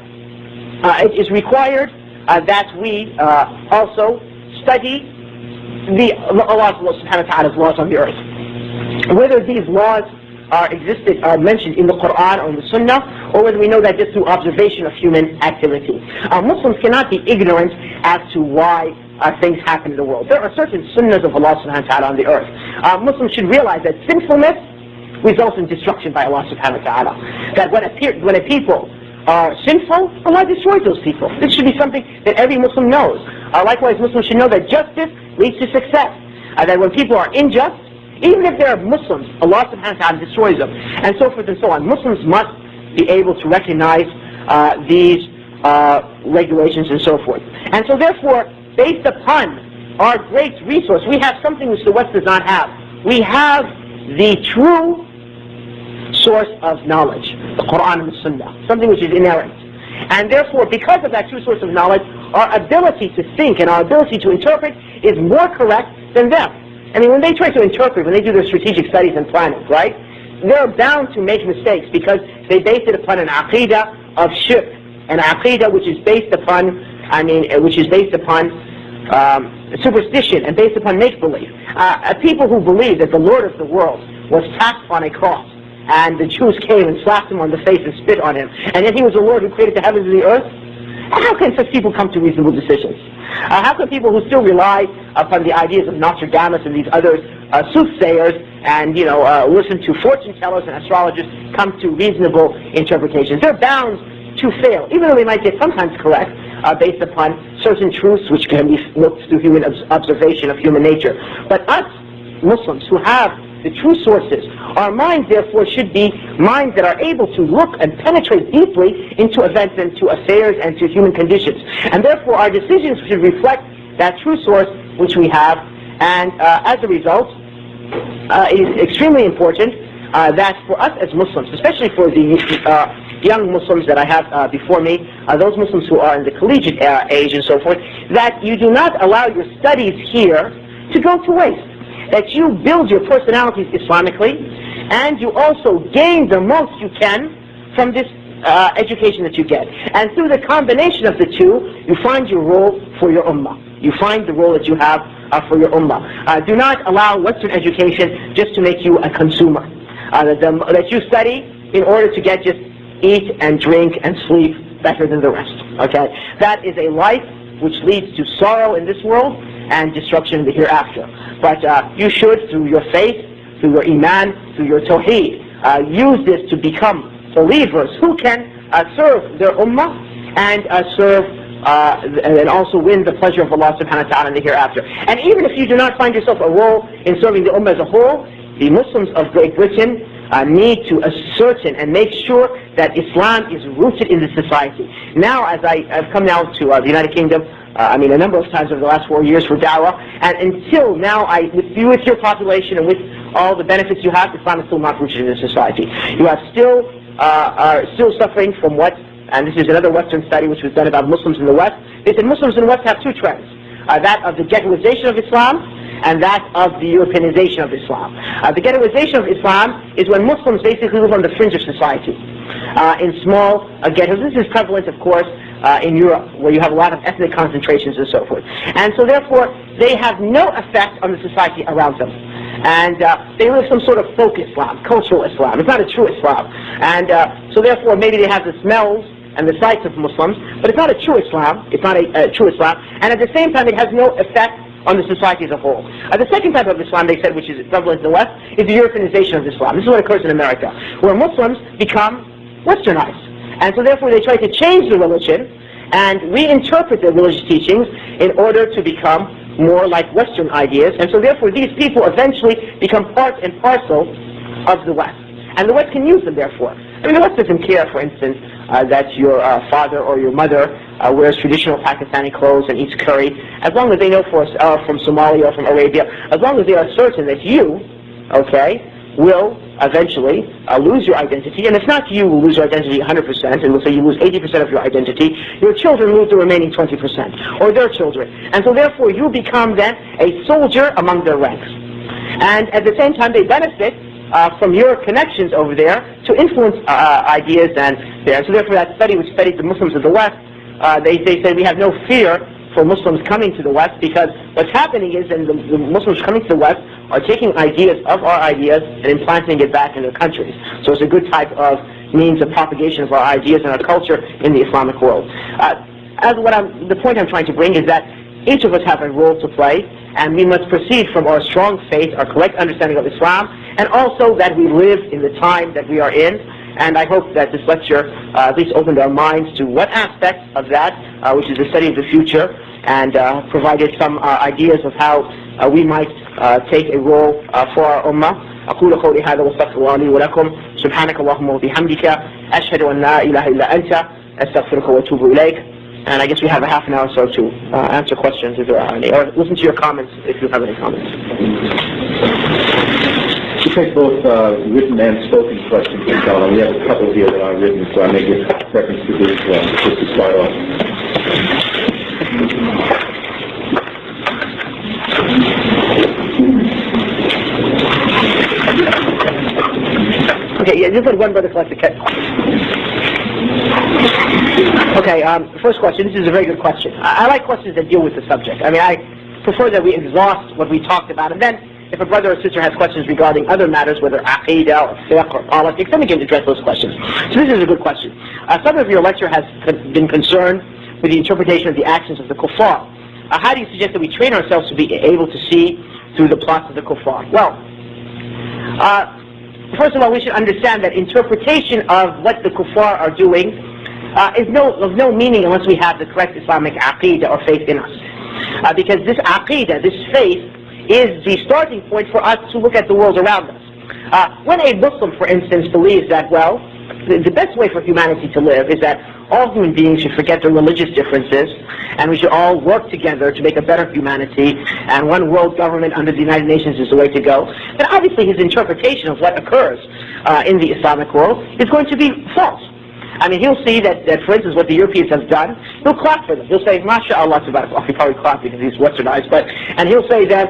it is required that we also study Allah subhanahu wa ta'ala's laws on the earth. Whether these laws are mentioned in the Quran or in the Sunnah, or whether we know that just through observation of human activity. Muslims cannot be ignorant as to why things happen in the world. There are certain sunnahs of Allah subhanahu wa ta'ala on the earth. Muslims should realize that sinfulness results in destruction by Allah subhanahu wa ta'ala. That when a people are sinful, Allah destroys those people. This should be something that every Muslim knows. Likewise, Muslims should know that justice leads to success. That when people are unjust, even if they're Muslims, Allah subhanahu wa ta'ala destroys them, and so forth and so on. Muslims must be able to recognize these regulations and so forth. And so therefore, based upon our great resource, we have something which the West does not have. We have the true source of knowledge, the Quran and the Sunnah, something which is inerrant. And therefore, because of that true source of knowledge, our ability to think and our ability to interpret is more correct than them. I mean, when they try to interpret, when they do their strategic studies and planning, right, they're bound to make mistakes because they base it upon an aqidah of shirk, an aqidah which is based upon, superstition and based upon make-believe. People who believe that the Lord of the world was tapped on a cross, and the Jews came and slapped him on the face and spit on him, and yet he was the Lord who created the heavens and the earth. How can such people come to reasonable decisions? How can people who still rely upon the ideas of Nostradamus and these other soothsayers and listen to fortune tellers and astrologers come to reasonable interpretations? They're bound to fail, even though they might get sometimes correct based upon certain truths which can be looked through human observation of human nature. But us Muslims who have the true sources, our minds therefore should be minds that are able to look and penetrate deeply into events and to affairs and to human conditions. And therefore our decisions should reflect that true source which we have. And as a result, it is extremely important that for us as Muslims, especially for the young Muslims that I have before me, those Muslims who are in the collegiate age and so forth, that you do not allow your studies here to go to waste. That you build your personalities Islamically, and you also gain the most you can from this education that you get. And through the combination of the two, you find your role for your ummah. You find the role that you have for your ummah. Do not allow Western education just to make you a consumer. That you study in order to get just eat and drink and sleep better than the rest. Okay? That is a life which leads to sorrow in this world and destruction in the hereafter. But you should, through your faith, through your iman, through your tawheed, use this to become believers who can serve their ummah and serve and also win the pleasure of Allah subhanahu wa ta'ala in the hereafter. And even if you do not find yourself a role in serving the ummah as a whole, the Muslims of Great Britain need to ascertain and make sure that Islam is rooted in the society. Now, as I've come now to the United Kingdom, a number of times over the last 4 years for da'wah, and until now, with your population and with all the benefits you have, Islam is still not rooted in the society. You have are still suffering from what, and this is another Western study which was done about Muslims in the West. They said Muslims in the West have two trends, that of the ghettoization of Islam and that of the Europeanization of Islam. The ghettoization of Islam is when Muslims basically live on the fringe of society, in small ghettos. This is prevalent, of course, in Europe, where you have a lot of ethnic concentrations and so forth. And so therefore, they have no effect on the society around them. And they live some sort of folk Islam, cultural Islam. It's not a true Islam. And so therefore, maybe they have the smells and the sights of Muslims, but it's not a true Islam. It's not a true Islam. And at the same time, it has no effect on the society as a whole. The second type of Islam, they said, which is prevalent in the West, is the Europeanization of Islam. This is what occurs in America, where Muslims become westernized. And so therefore they try to change the religion and reinterpret their religious teachings in order to become more like Western ideas. And so therefore these people eventually become part and parcel of the West. And the West can use them therefore. The West doesn't care, for instance, that your father or your mother wears traditional Pakistani clothes and eats curry, as long as they know from Somalia or from Arabia, as long as they are certain that you, will eventually lose your identity. And if not you will lose your identity 100%, and we'll say you lose 80% of your identity, your children lose the remaining 20%, or their children. And so therefore you become then a soldier among their ranks. And at the same time they benefit from your connections over there to influence ideas and there. So therefore that study which studied the Muslims of the West, they said we have no fear for Muslims coming to the West, because what's happening is, and the Muslims coming to the West are taking ideas of our ideas and implanting it back in their countries. So it's a good type of means of propagation of our ideas and our culture in the Islamic world. The point I'm trying to bring is that each of us have a role to play, and we must proceed from our strong faith, our correct understanding of Islam, and also that we live in the time that we are in. And I hope that this lecture at least opened our minds to what aspect of that, which is the study of the future, and provided some ideas of how we might take a role for our ummah. أقول قولي هذا واستغفر الله لي ولكم سبحانك اللهم وبحمدك أشهد أن لا إله إلا أنت أستغفرك وأتوب إليك. And I guess we have a half an hour or so to answer questions if there are any, or listen to your comments if you have any comments. We take both written and spoken questions, Inshallah. We have a couple here that are written, so I may give preference to this one, just to start off. Okay, yeah, just let one brother collect the kit. Okay, first question. This is a very good question. I like questions that deal with the subject. I mean, I prefer that we exhaust what we talked about, and then if a brother or sister has questions regarding other matters, whether aqidah or fiqh or politics, then we can address those questions. So this is a good question. Some of your lecture has been concerned with the interpretation of the actions of the kuffar. How do you suggest that we train ourselves to be able to see through the plots of the kuffar? Well, first of all, we should understand that interpretation of what the kuffar are doing is of no meaning unless we have the correct Islamic aqidah or faith in us. Because this aqidah, this faith, is the starting point for us to look at the world around us. When a Muslim, for instance, believes that, well, the best way for humanity to live is that all human beings should forget their religious differences, and we should all work together to make a better humanity, and one world government under the United Nations is the way to go, then obviously his interpretation of what occurs in the Islamic world is going to be false. I mean, he'll see that, for instance, what the Europeans have done, he'll clap for them. He'll say, MashaAllah, tabarakallah. He'll probably clap because he's westernized, and he'll say that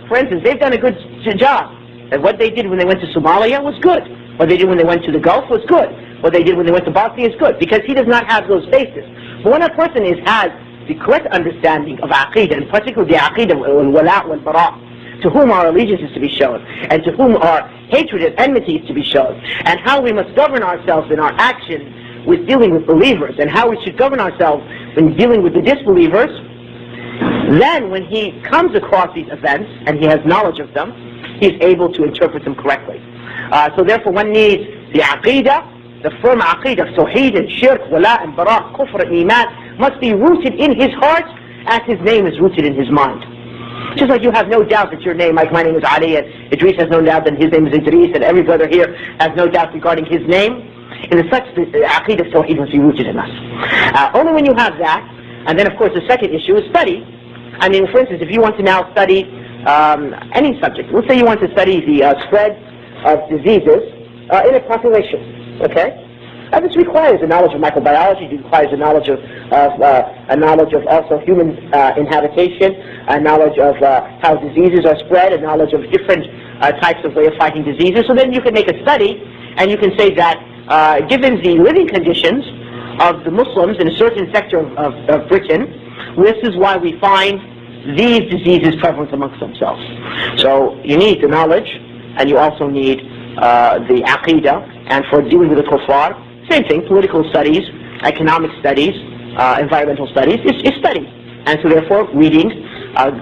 for instance, they've done a good job. That what they did when they went to Somalia was good. What they did when they went to the Gulf was good. What they did when they went to Bosnia is good, because he does not have those bases. But when a person has the correct understanding of aqidah, and particularly the aqidah al-wala' wal-bara', to whom our allegiance is to be shown, and to whom our hatred and enmity is to be shown, and how we must govern ourselves in our action with dealing with believers, and how we should govern ourselves when dealing with the disbelievers, then when he comes across these events, and he has knowledge of them, he is able to interpret them correctly. So therefore one needs the aqidah, the firm aqidah of tawheed and shirk, wala and bara', kufr and iman, must be rooted in his heart as his name is rooted in his mind. Just like you have no doubt that your name, like my name is Ali, and Idris has no doubt that his name is Idris, and every brother here has no doubt regarding his name, in such the aqidah of tawheed must be rooted in us. Only when you have that, and then of course the second issue is study. I mean, for instance, if you want to now study any subject, let's say you want to study the spread of diseases in a population, okay? This requires a knowledge of microbiology, it requires a knowledge of also human inhabitation, a knowledge of how diseases are spread, a knowledge of different types of way of fighting diseases. So then you can make a study, and you can say that given the living conditions of the Muslims in a certain sector of Britain, this is why we find these diseases prevalent amongst themselves. So you need the knowledge, and you also need the aqidah, and for dealing with the kuffar, same thing, political studies, economic studies, environmental studies, is study. And so therefore, reading,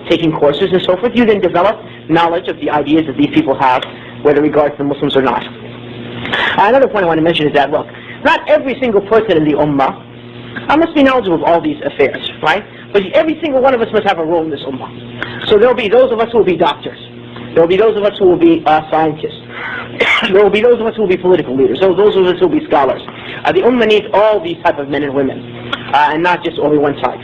taking courses and so forth, you then develop knowledge of the ideas that these people have, whether regards to the Muslims or not. Another point I want to mention is that, look, not every single person in the ummah must be knowledgeable of all these affairs, right? But every single one of us must have a role in this ummah. So there will be those of us who will be doctors. There will be those of us who will be scientists. There will be those of us who will be political leaders. So those of us who will be scholars. The ummah needs all these type of men and women, and not just only one type.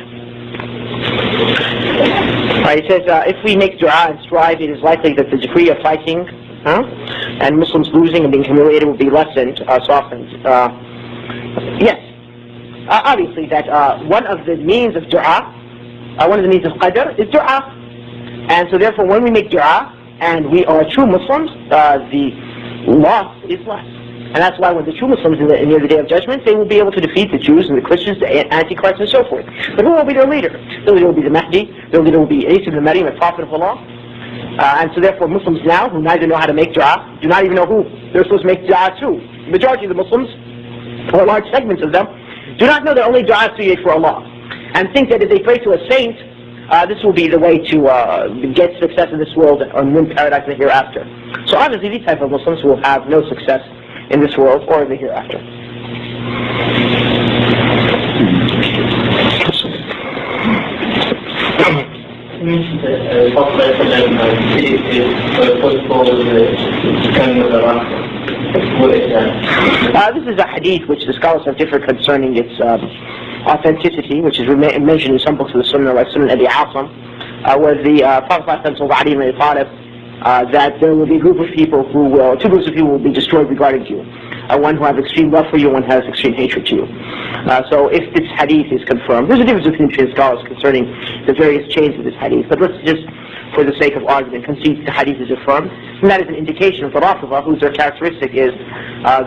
Right, it says, if we make dua and strive, it is likely that the degree of fighting and Muslims losing and being humiliated will be lessened, softened. Yes. Obviously that one of the means of dua, one of the means of qadr is dua. And so therefore when we make dua and we are true Muslims, the loss is less. And that's why when the true Muslims near the Day of Judgment, they will be able to defeat the Jews and the Christians, the Antichrist, and so forth. But who will be their leader? Their leader will be the Mahdi. Their leader will be Isa ibn Maryam, the Prophet of Allah. And so therefore Muslims now, who neither know how to make dua, do not even know who they're supposed to make dua to. The majority of the Muslims, or large segments of them, do not know that only dua is to be for Allah. And think that if they pray to a saint, this will be the way to get success in this world and win paradise in the hereafter. So obviously these type of Muslims will have no success in this world or in the hereafter. This is a hadith which the scholars have differed concerning its authenticity, which is mentioned in some books of the Sunnah, like Sunan Abi Asim, where the Prophet told Ali ibn Abi Talib that there will be a group of people who will, two groups of people will be destroyed regarding you. One who has extreme love for you, one who has extreme hatred to you. So if this hadith is confirmed, there's a difference between scholars concerning the various chains of this hadith, but let's just, for the sake of argument, concede the hadith is affirmed, and that is an indication of the Rafida, whose their characteristic is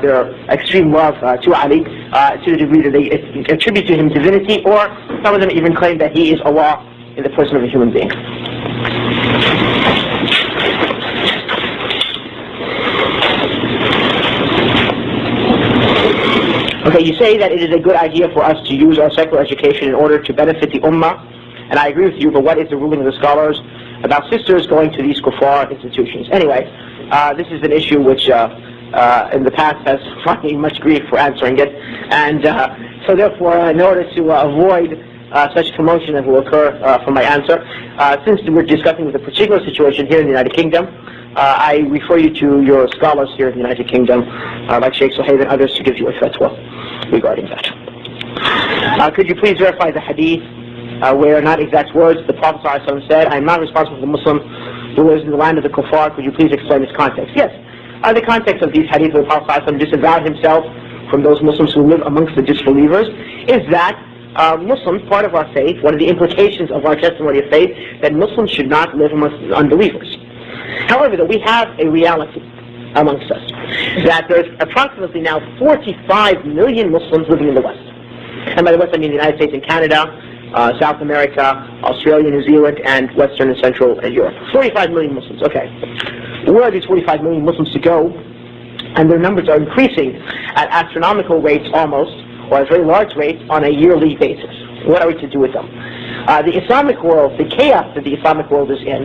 their extreme love to Ali, to the degree that they attribute to him divinity, or some of them even claim that he is Allah in the person of a human being. Okay, you say that it is a good idea for us to use our secular education in order to benefit the Ummah, and I agree with you, but what is the ruling of the scholars about sisters going to these kuffar institutions? Anyway, this is an issue which in the past has gotten me much grief for answering it, and so therefore, in order to avoid such commotion that will occur from my answer, since we're discussing the particular situation here in the United Kingdom, I refer you to your scholars here in the United Kingdom, like Sheikh Suhaib and others, to give you a fatwa regarding that. Could you please verify the hadith where, not exact words, the Prophet ﷺ said, I am not responsible for the Muslim who lives in the land of the kuffar. Could you please explain its context? Yes. The context of these hadiths where the Prophet ﷺ disavowed himself from those Muslims who live amongst the disbelievers is that Muslims, part of our faith, one of the implications of our testimony of faith, that Muslims should not live amongst unbelievers. However, that we have a reality amongst us, that there's approximately now 45 million Muslims living in the West. And by the West, I mean the United States and Canada, South America, Australia, New Zealand, and Western and Central Europe. 45 million Muslims, okay. Where are these 45 million Muslims to go? And their numbers are increasing at astronomical rates almost, or at very large rates, on a yearly basis. What are we to do with them? The Islamic world, the chaos that the Islamic world is in,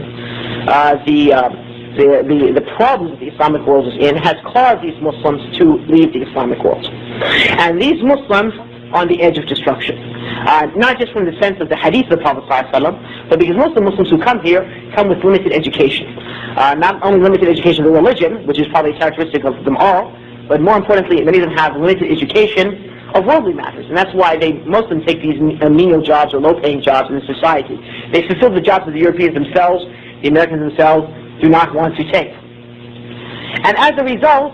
the problems that the Islamic world is in, has caused these Muslims to leave the Islamic world. And these Muslims on the edge of destruction. Not just from the sense of the hadith of the Prophet ﷺ, but because most of the Muslims who come here come with limited education. Not only limited education of the religion, which is probably a characteristic of them all, but more importantly, many of them have limited education of worldly matters, and that's why most of them take these menial jobs or low-paying jobs in the society. They fulfill the jobs that the Europeans themselves, the Americans themselves, do not want to take. And as a result,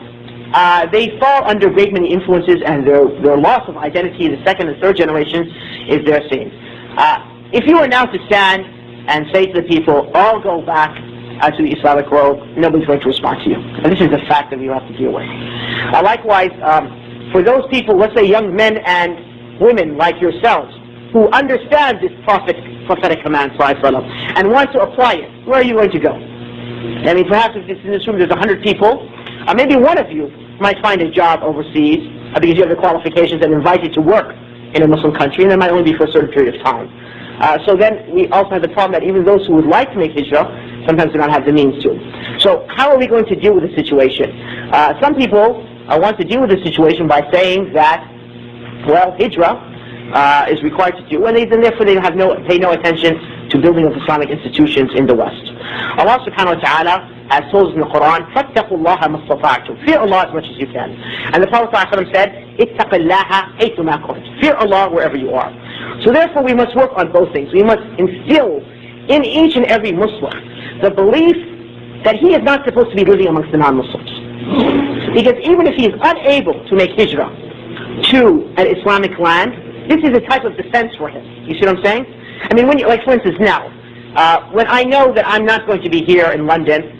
they fall under great many influences, and their loss of identity in the second and third generations is their sin. If you were now to stand and say to the people, all go back to the Islamic world, nobody's going to respond to you. And this is the fact that we have to deal with. Likewise, for those people, let's say young men and women like yourselves, who understand this prophetic command, and want to apply it, where are you going to go? I mean, perhaps if in this room there's 100 people, maybe one of you might find a job overseas because you have the qualifications and invited to work in a Muslim country, and that might only be for a certain period of time. So then we also have the problem that even those who would like to make hijrah sometimes do not have the means to. So how are we going to deal with the situation? Some people want to deal with the situation by saying that, well, hijrah is required to do, and therefore they pay no attention to building of Islamic institutions in the West. Allah subhanahu wa ta'ala has told us in the Quran, فَاتَّقُوا اللَّهَ مَا اسْتَطَعْتُمْ. Fear Allah as much as you can. And the Prophet ﷺ said, اتَّقِ اللَّهَ حَيْثُمَا كُنْتَ. Fear Allah wherever you are. So therefore we must work on both things. We must instill in each and every Muslim the belief that he is not supposed to be living amongst the non-Muslims. Because even if he is unable to make hijrah to an Islamic land, this is a type of defense for him. You see what I'm saying? I mean, like for instance now, when I know that I'm not going to be here in London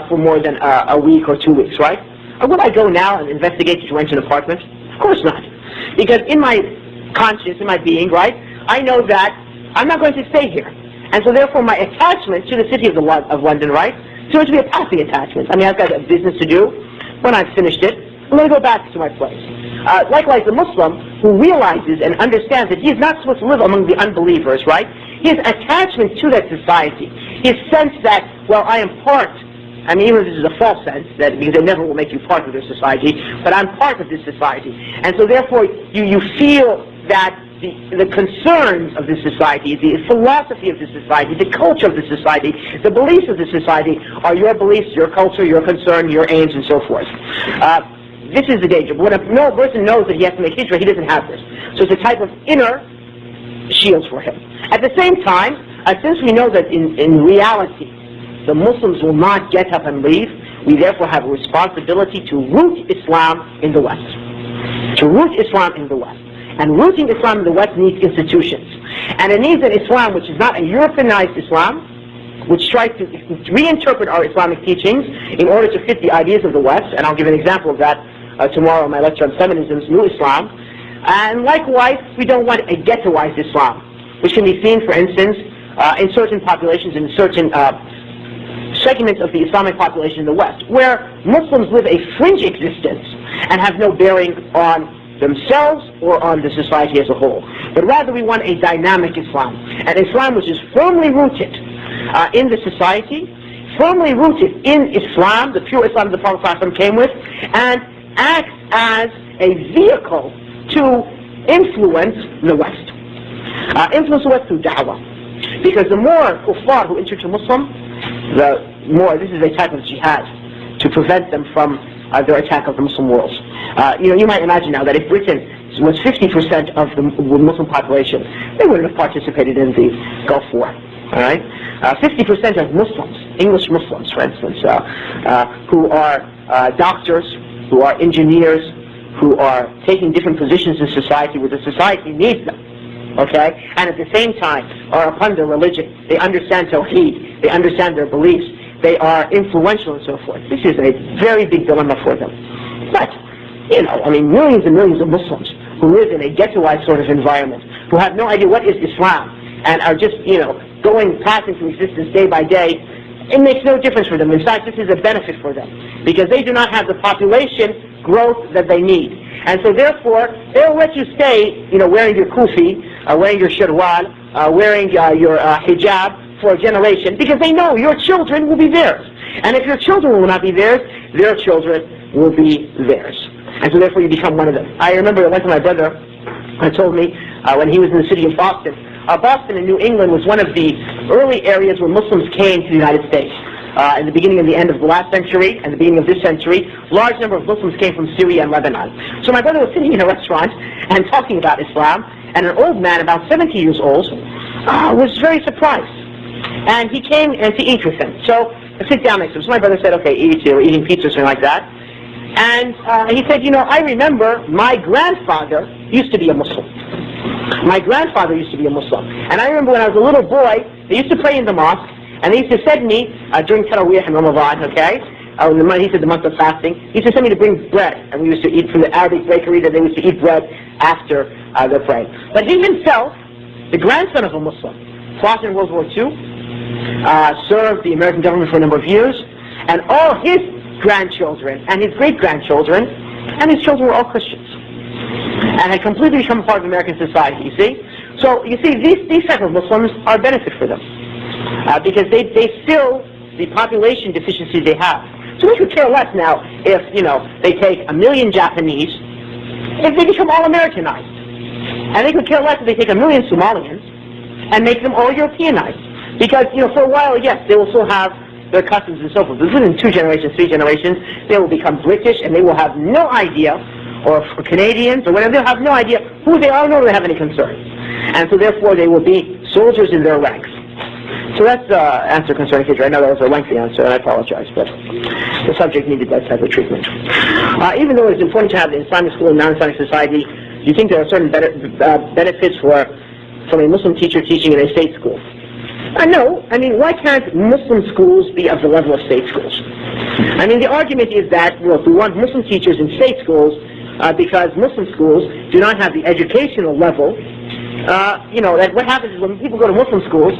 for more than a week or 2 weeks, right? Would I go now and investigate to rent an apartment? Of course not. Because in my conscience, in my being, right, I know that I'm not going to stay here. And so therefore my attachment to the city of London, right, it's going to be a passing attachment. I mean, I've got a business to do. When I've finished it, I'm going to go back to my place. Likewise, the Muslim who realizes and understands that he is not supposed to live among the unbelievers, right? His attachment to that society, his sense that, well, I am part, I mean, even if this is a false sense, that because they never will make you part of their society, but I'm part of this society. And so therefore, you feel that the concerns of this society, the philosophy of this society, the culture of this society, the beliefs of this society are your beliefs, your culture, your concern, your aims, and so forth. This is the danger. When a person knows that he has to make hijrah, he doesn't have this. So it's a type of inner shield for him. At the same time, since we know that in reality, the Muslims will not get up and leave, we therefore have a responsibility to root Islam in the West. To root Islam in the West. And rooting Islam in the West needs institutions. And it needs an Islam which is not a Europeanized Islam, which tries to reinterpret our Islamic teachings in order to fit the ideas of the West. And I'll give an example of that tomorrow in my lecture on Feminism's New Islam. And likewise, we don't want a ghettoized Islam, which can be seen, for instance, in certain populations, in certain segments of the Islamic population in the West, where Muslims live a fringe existence and have no bearing on themselves or on the society as a whole. But rather we want a dynamic Islam, an Islam which is firmly rooted in the society, firmly rooted in Islam, the pure Islam the Prophet ﷺ came with, and acts as a vehicle to influence the West. Influence the West through da'wah. Because the more kuffar who enter to Muslim, the more, this is a type of jihad to prevent them from their attack of the Muslim world. You might imagine now that if Britain was 50% of the Muslim population, they wouldn't have participated in the Gulf War. All right, 50% of Muslims, English Muslims, for instance, who are doctors, who are engineers, who are taking different positions in society where the society needs them. Okay, and at the same time are upon their religion. They understand Tawheed. They understand their beliefs. They are influential and so forth. This is a very big dilemma for them. But, millions and millions of Muslims who live in a ghettoized sort of environment, who have no idea what is Islam, and are just, passing through existence day by day, it makes no difference for them. In fact, this is a benefit for them, because they do not have the population growth that they need. And so therefore, they'll let you stay, wearing your kufi, wearing your shirwal, wearing your hijab, for a generation, because they know your children will be theirs. And if your children will not be theirs, their children will be theirs. And so therefore you become one of them. I remember one time my brother told me when he was in the city of Boston. Boston in New England was one of the early areas where Muslims came to the United States. In the beginning and the end of the last century and the beginning of this century, large number of Muslims came from Syria and Lebanon. So my brother was sitting in a restaurant and talking about Islam, and an old man, about 70 years old, was very surprised. And he came to eat with him. So I sit down next to him. So my brother said, okay, eat. We're eating pizza or something like that. And he said, I remember my grandfather used to be a Muslim. My grandfather used to be a Muslim. And I remember when I was a little boy, they used to pray in the mosque, and they used to send me, during Taraweeh in Ramadan, okay? He said the month of fasting, he used to send me to bring bread. And we used to eat from the Arabic bakery, that they used to eat bread after their prayer. But he himself, the grandson of a Muslim, fought in World War II, served the American government for a number of years, and all his grandchildren and his great-grandchildren and his children were all Christians and had completely become a part of American society, you see? So, you see, these type of Muslims are a benefit for them because they fill the population deficiency they have. So we could care less now if, they take 1 million Japanese, if they become all Americanized. And they could care less if they take 1 million Somalians and make them all Europeanized. Because, for a while, yes, they will still have their customs and so forth. But within 2 generations, 3 generations, they will become British and they will have no idea, or Canadians or whatever, they'll have no idea who they are, nor do they have any concern. And so therefore they will be soldiers in their ranks. So that's the answer concerning hijrah. I know that was a lengthy answer, and I apologize, but the subject needed that type of treatment. Even though it's important to have the Islamic school and non-Islamic society, do you think there are certain benefits from a Muslim teacher teaching in a state school? No. Why can't Muslim schools be of the level of state schools? I mean, the argument is that, look, we want Muslim teachers in state schools because Muslim schools do not have the educational level. That what happens is when people go to Muslim schools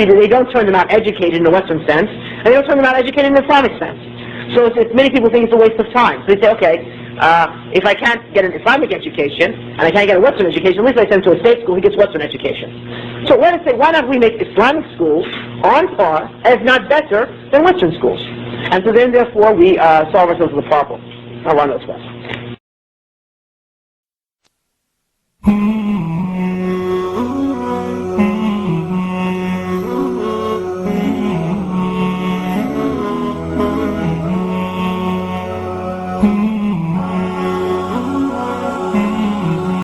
either they don't turn them out educated in the Western sense, and they don't turn them out educated in the Islamic sense. So many people think it's a waste of time. So they say, okay, if I can't get an Islamic education, and I can't get a Western education, at least I send him to a state school, he gets Western education. So let us say, why not we make Islamic schools on par, if not better, than Western schools? And so then, therefore, we solve ourselves the problem. I'll run those questions.